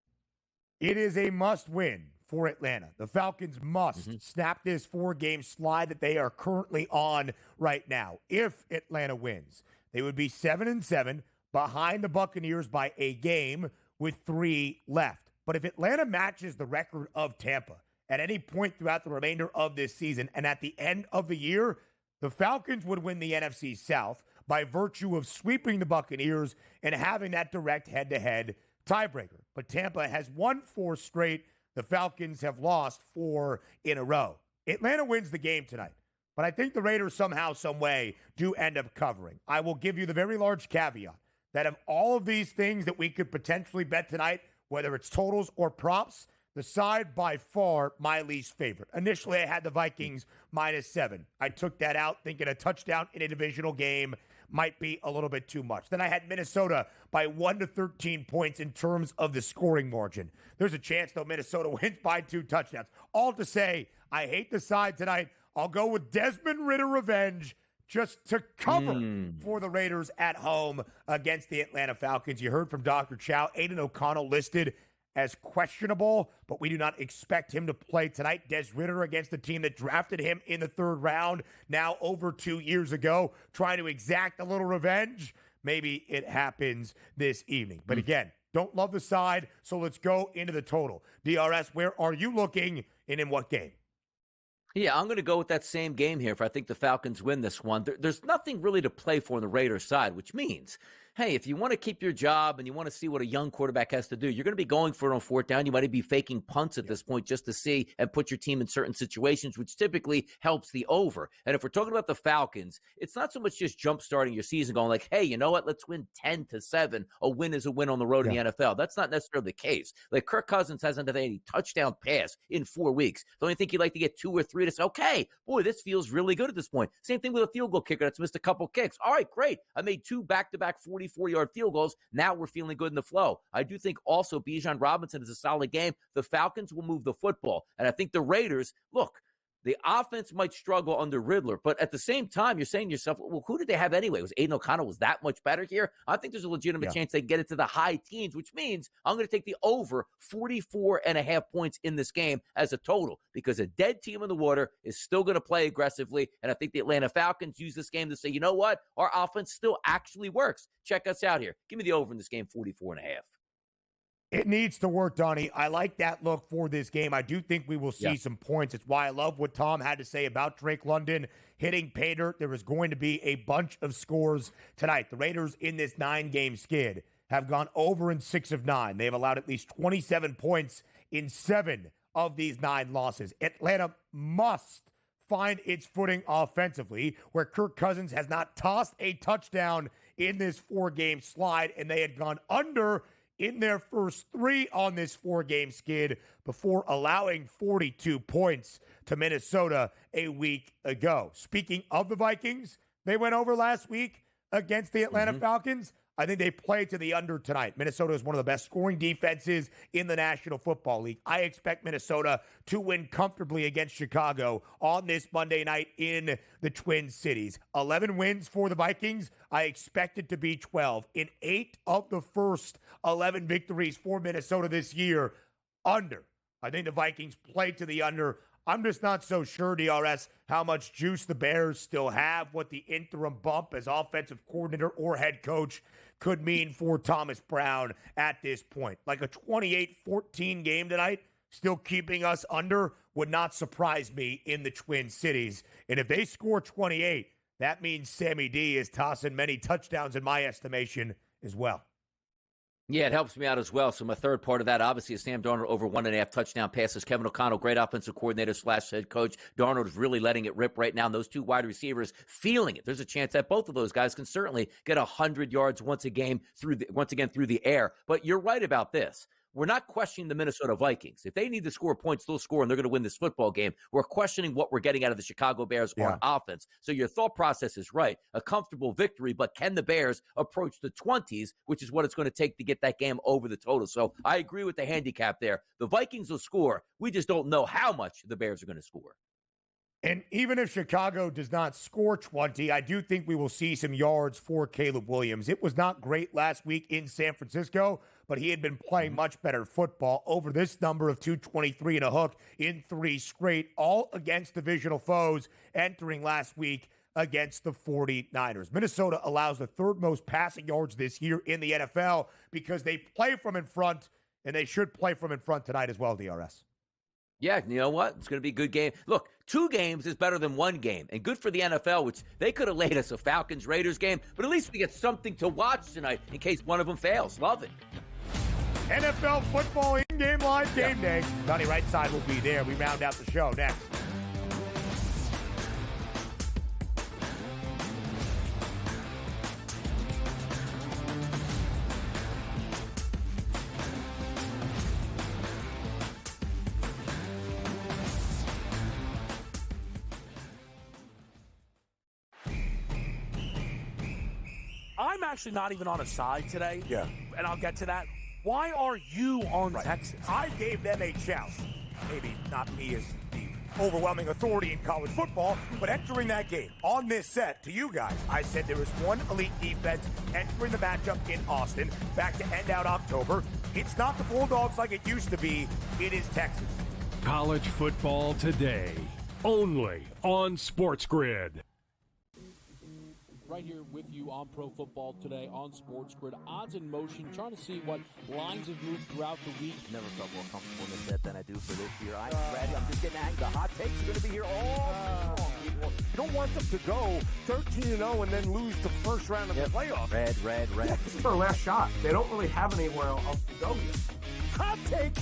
Speaker 2: It is a must-win for Atlanta. The Falcons must snap this 4-game slide that they are currently on right now. If Atlanta wins, they would be 7-7 behind the Buccaneers by a game with 3 left. But if Atlanta matches the record of Tampa at any point throughout the remainder of this season and at the end of the year, the Falcons would win the NFC South by virtue of sweeping the Buccaneers and having that direct head-to-head tiebreaker. But Tampa has won 4 straight. The Falcons have lost 4 in a row. Atlanta wins the game tonight, but I think the Raiders somehow, some way do end up covering. I will give you the very large caveat that of all of these things that we could potentially bet tonight, whether it's totals or props, the side by far my least favorite. Initially, I had the Vikings -7. I took that out thinking a touchdown in a divisional game might be a little bit too much. Then I had Minnesota by 1 to 13 points in terms of the scoring margin. There's a chance, though, Minnesota wins by 2 touchdowns. All to say, I hate the side tonight. I'll go with Desmond Ridder revenge just to cover for the Raiders at home against the Atlanta Falcons. You heard from Dr. Chao. Aiden O'Connell listed as questionable, but we do not expect him to play tonight. Des Ridder against the team that drafted him in the 3rd round now over 2 years ago, trying to exact a little revenge. Maybe it happens this evening. But again, don't love the side, so let's go into the total. DRS, where are you looking and in what game?
Speaker 7: Yeah, I'm going to go with that same game here if I think the Falcons win this one. There's nothing really to play for on the Raiders side, which means, hey, if you want to keep your job and you want to see what a young quarterback has to do, you're going to be going for it on 4th down. You might be faking punts at this point just to see and put your team in certain situations, which typically helps the over. And if we're talking about the Falcons, it's not so much just jump-starting your season going like, hey, you know what, let's win 10-7. A win is a win on the road in the NFL. That's not necessarily the case. Like Kirk Cousins hasn't had any touchdown pass in 4 weeks. Don't you think you'd like to get 2 or 3 to say, okay, boy, this feels really good at this point. Same thing with a field goal kicker that's missed a couple kicks. All right, great. I made 2 back-to-back 44-yard field goals. Now we're feeling good in the flow. I do think also Bijan Robinson is a solid game. The Falcons will move the football. And I think the Raiders, look, the offense might struggle under Riddler, but at the same time, you're saying to yourself, well, who did they have anyway? Was Aiden O'Connell was that much better here? I think there's a legitimate chance they get it to the high teens, which means I'm going to take the over 44.5 points in this game as a total because a dead team in the water is still going to play aggressively, and I think the Atlanta Falcons use this game to say, you know what? Our offense still actually works. Check us out here. Give me the over in this game, 44.5.
Speaker 2: It needs to work, Donnie. I like that look for this game. I do think we will see some points. It's why I love what Tom had to say about Drake London hitting pay dirt. There is going to be a bunch of scores tonight. The Raiders in this 9-game skid have gone over in 6 of 9. They have allowed at least 27 points in 7 of these 9 losses. Atlanta must find its footing offensively, where Kirk Cousins has not tossed a touchdown in this 4-game slide, and they had gone under in their first 3 on this 4-game skid before allowing 42 points to Minnesota a week ago. Speaking of the Vikings, they went over last week against the Atlanta Falcons. I think they play to the under tonight. Minnesota is one of the best scoring defenses in the National Football League. I expect Minnesota to win comfortably against Chicago on this Monday night in the Twin Cities. 11 wins for the Vikings. I expect it to be 12. In 8 of the first 11 victories for Minnesota this year, under. I think the Vikings play to the under. I'm just not so sure, DRS, how much juice the Bears still have, what the interim bump as offensive coordinator or head coach could mean for Thomas Brown at this point. Like a 28-14 game tonight, still keeping us under, would not surprise me in the Twin Cities. And if they score 28, that means Sammy D is tossing many touchdowns in my estimation as well.
Speaker 7: Yeah, it helps me out as well. So my third part of that, obviously, is Sam Darnold over 1.5 touchdown passes. Kevin O'Connell, great offensive coordinator / head coach. Darnold is really letting it rip right now. And those 2 wide receivers feeling it. There's a chance that both of those guys can certainly get 100 yards once again through the air. But you're right about this. We're not questioning the Minnesota Vikings. If they need to score points, they'll score, and they're going to win this football game. We're questioning what we're getting out of the Chicago Bears on offense. So your thought process is right. A comfortable victory, but can the Bears approach the 20s, which is what it's going to take to get that game over the total? So I agree with the handicap there. The Vikings will score. We just don't know how much the Bears are going to score.
Speaker 2: And even if Chicago does not score 20, I do think we will see some yards for Caleb Williams. It was not great last week in San Francisco, but he had been playing much better football over this number of 223 and a hook in 3 straight, all against divisional foes entering last week against the 49ers. Minnesota allows the 3rd most passing yards this year in the NFL because they play from in front, and they should play from in front tonight as well, DRS.
Speaker 7: Yeah, you know what? It's going to be a good game. Look, 2 games is better than 1 game. And good for the NFL, which they could have laid us a Falcons-Raiders game, but at least we get something to watch tonight in case one of them fails. Love it.
Speaker 2: NFL football in-game live game day. Donnie right side will be there. We round out the show next.
Speaker 1: I'm actually not even on a side today.
Speaker 2: Yeah.
Speaker 1: And I'll get to that. Why are you on Texas?
Speaker 2: I gave them a chance. Maybe not me as the overwhelming authority in college football, but entering that game on this set to you guys, I said there was one elite defense entering the matchup in Austin back to end out October. It's not the Bulldogs like it used to be. It is Texas.
Speaker 3: College football today, only on SportsGrid.
Speaker 18: Right here with you on Pro Football Today on SportsGrid. Odds in motion, trying to see what lines have moved throughout the week.
Speaker 10: Never felt more comfortable in this set than I do for this year. I'm ready. I'm just getting angry. The hot takes are going to be here all long.
Speaker 15: You don't want them to go 13-0 and then lose the first round of the playoffs.
Speaker 10: Red.
Speaker 6: This is their last shot. They don't really have anywhere else to go yet.
Speaker 15: Hot take.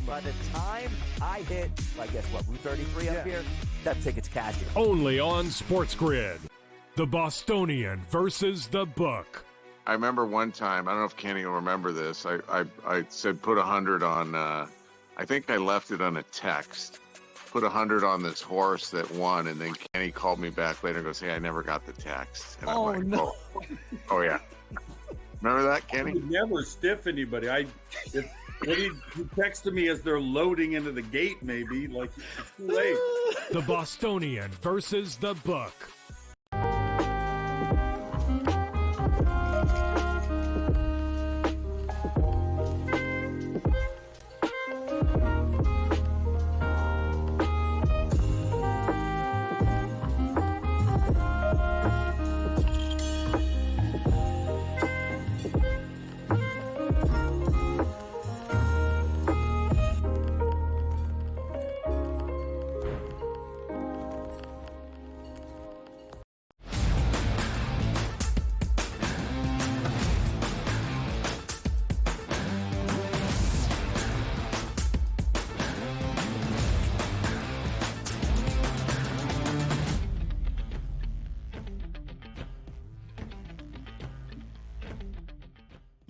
Speaker 10: By the time I hit, I guess what, Route 33 up here, that ticket's cashing.
Speaker 3: Only on SportsGrid. The Bostonian versus the Book.
Speaker 13: I remember one time, I don't know if Kenny will remember this. I said put 100 on, I think I left it on a text. Put 100 on this horse that won, and then Kenny called me back later and goes, hey, I never got the text. And I'm like,
Speaker 14: no.
Speaker 13: Oh, yeah. Remember that, Kenny?
Speaker 14: I would never stiff anybody. He texted me as they're loading into the gate, maybe. Like, it's too late.
Speaker 3: The Bostonian versus the Book.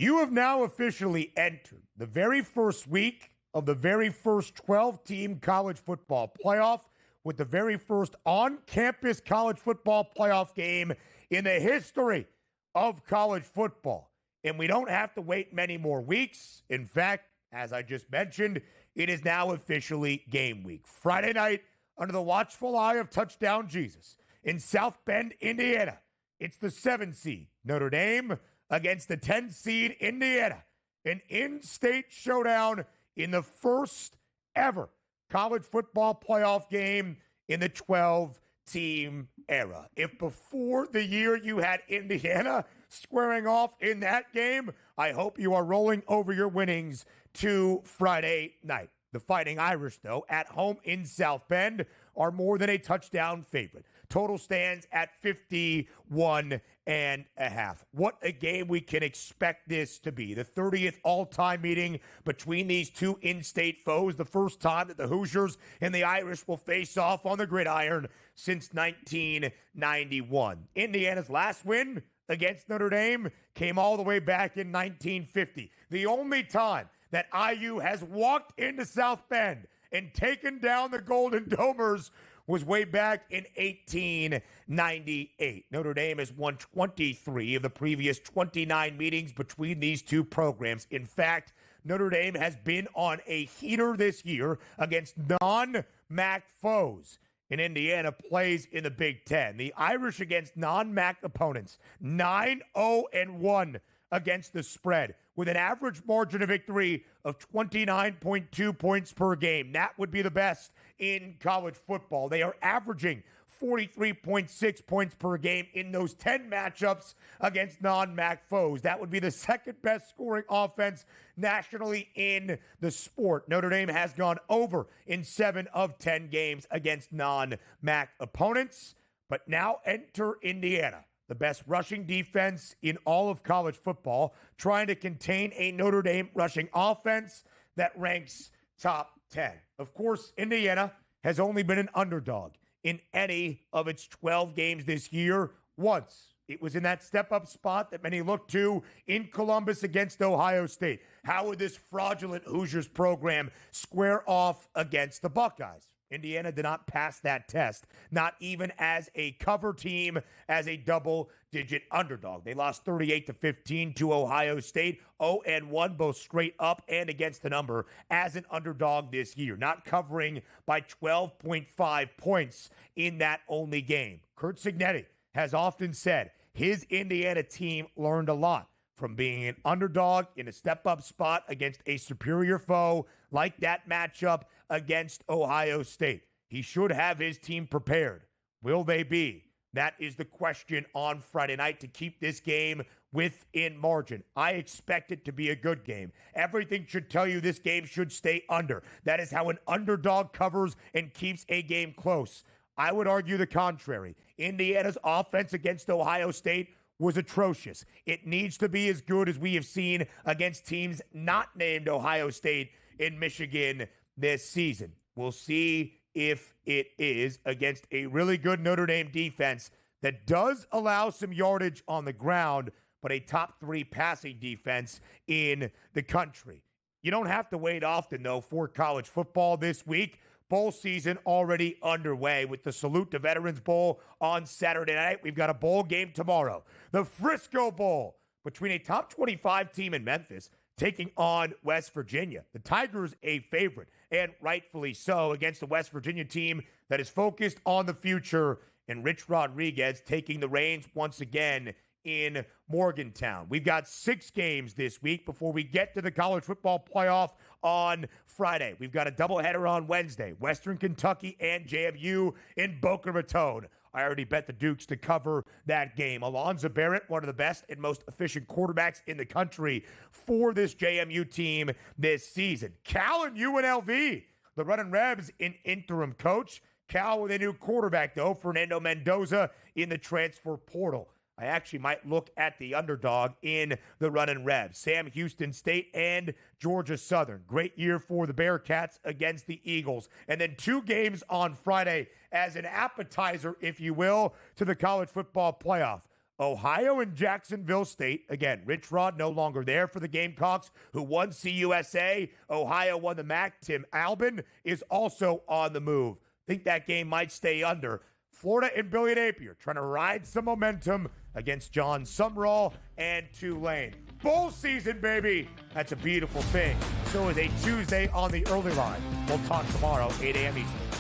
Speaker 2: You have now officially entered the very first week of the very first 12-team college football playoff with the very first on-campus college football playoff game in the history of college football. And we don't have to wait many more weeks. In fact, as I just mentioned, it is now officially game week. Friday night, under the watchful eye of Touchdown Jesus in South Bend, Indiana, it's the 7 seed Notre Dame against the 10 seed Indiana. An in-state showdown in the first ever college football playoff game in the 12-team era. If before the year you had Indiana squaring off in that game, I hope you are rolling over your winnings to Friday night. The Fighting Irish, though, at home in South Bend, are more than a touchdown favorite. Total stands at 51.5. What a game we can expect this to be. The 30th all-time meeting between these two in-state foes. The first time that the Hoosiers and the Irish will face off on the gridiron since 1991. Indiana's last win against Notre Dame came all the way back in 1950. The only time that IU has walked into South Bend and taken down the Golden Domers was way back in 1898. Notre Dame has won 23 of the previous 29 meetings between these two programs. In fact, Notre Dame has been on a heater this year against non-MAC foes. And Indiana plays in the Big Ten. The Irish against non-MAC opponents, 9-0-1 against the spread, with an average margin of victory of 29.2 points per game. That would be the best in college football. They are averaging 43.6 points per game in those 10 matchups against non-MAC foes. That would be the second best scoring offense nationally in the sport. Notre Dame has gone over in 7 of 10 games against non-MAC opponents. But now enter Indiana, the best rushing defense in all of college football, trying to contain a Notre Dame rushing offense that ranks top 10. Of course, Indiana has only been an underdog in any of its 12 games this year once. It was in that step-up spot that many look to in Columbus against Ohio State. How would this fraudulent Hoosiers program square off against the Buckeyes? Indiana did not pass that test, not even as a cover team, as a double-digit underdog. They lost 38-15 to Ohio State, 0-1 both straight up and against the number as an underdog this year, not covering by 12.5 points in that only game. Curt Cignetti has often said his Indiana team learned a lot from being an underdog in a step-up spot against a superior foe like that matchup against Ohio State. He should have his team prepared. Will they be? That is the question on Friday night to keep this game within margin. I expect it to be a good game. Everything should tell you this game should stay under. That is how an underdog covers and keeps a game close. I would argue the contrary. Indiana's offense against Ohio State was atrocious. It needs to be as good as we have seen against teams not named Ohio State in Michigan this season. We'll see if it is against a really good Notre Dame defense that does allow some yardage on the ground, but a top 3 passing defense in the country. You don't have to wait often, though, for college football this week. Bowl season already underway with the Salute to Veterans Bowl on Saturday night. We've got a bowl game tomorrow. The Frisco Bowl between a top 25 team in Memphis taking on West Virginia. The Tigers a favorite, and rightfully so, against the West Virginia team that is focused on the future, and Rich Rodriguez taking the reins once again in Morgantown. We've got 6 games this week before we get to the college football playoff on Friday. We've got a doubleheader on Wednesday, Western Kentucky and JMU in Boca Raton. I already bet the Dukes to cover that game. Alonzo Barrett, one of the best and most efficient quarterbacks in the country for this JMU team this season. Cal and UNLV, the Running Rebs in interim coach. Cal with a new quarterback, though, Fernando Mendoza in the transfer portal. I actually might look at the underdog in the Running Rebs. Sam Houston State and Georgia Southern. Great year for the Bearcats against the Eagles. And then 2 games on Friday as an appetizer, if you will, to the college football playoff. Ohio and Jacksonville State. Again, Rich Rod no longer there for the Gamecocks, who won CUSA. Ohio won the MAC. Tim Albin is also on the move. Think that game might stay under. Florida and Billy Napier trying to ride some momentum against John Sumrall and Tulane. Bowl season, baby. That's a beautiful thing. So is a Tuesday on the early line. We'll talk tomorrow, 8 a.m. Eastern.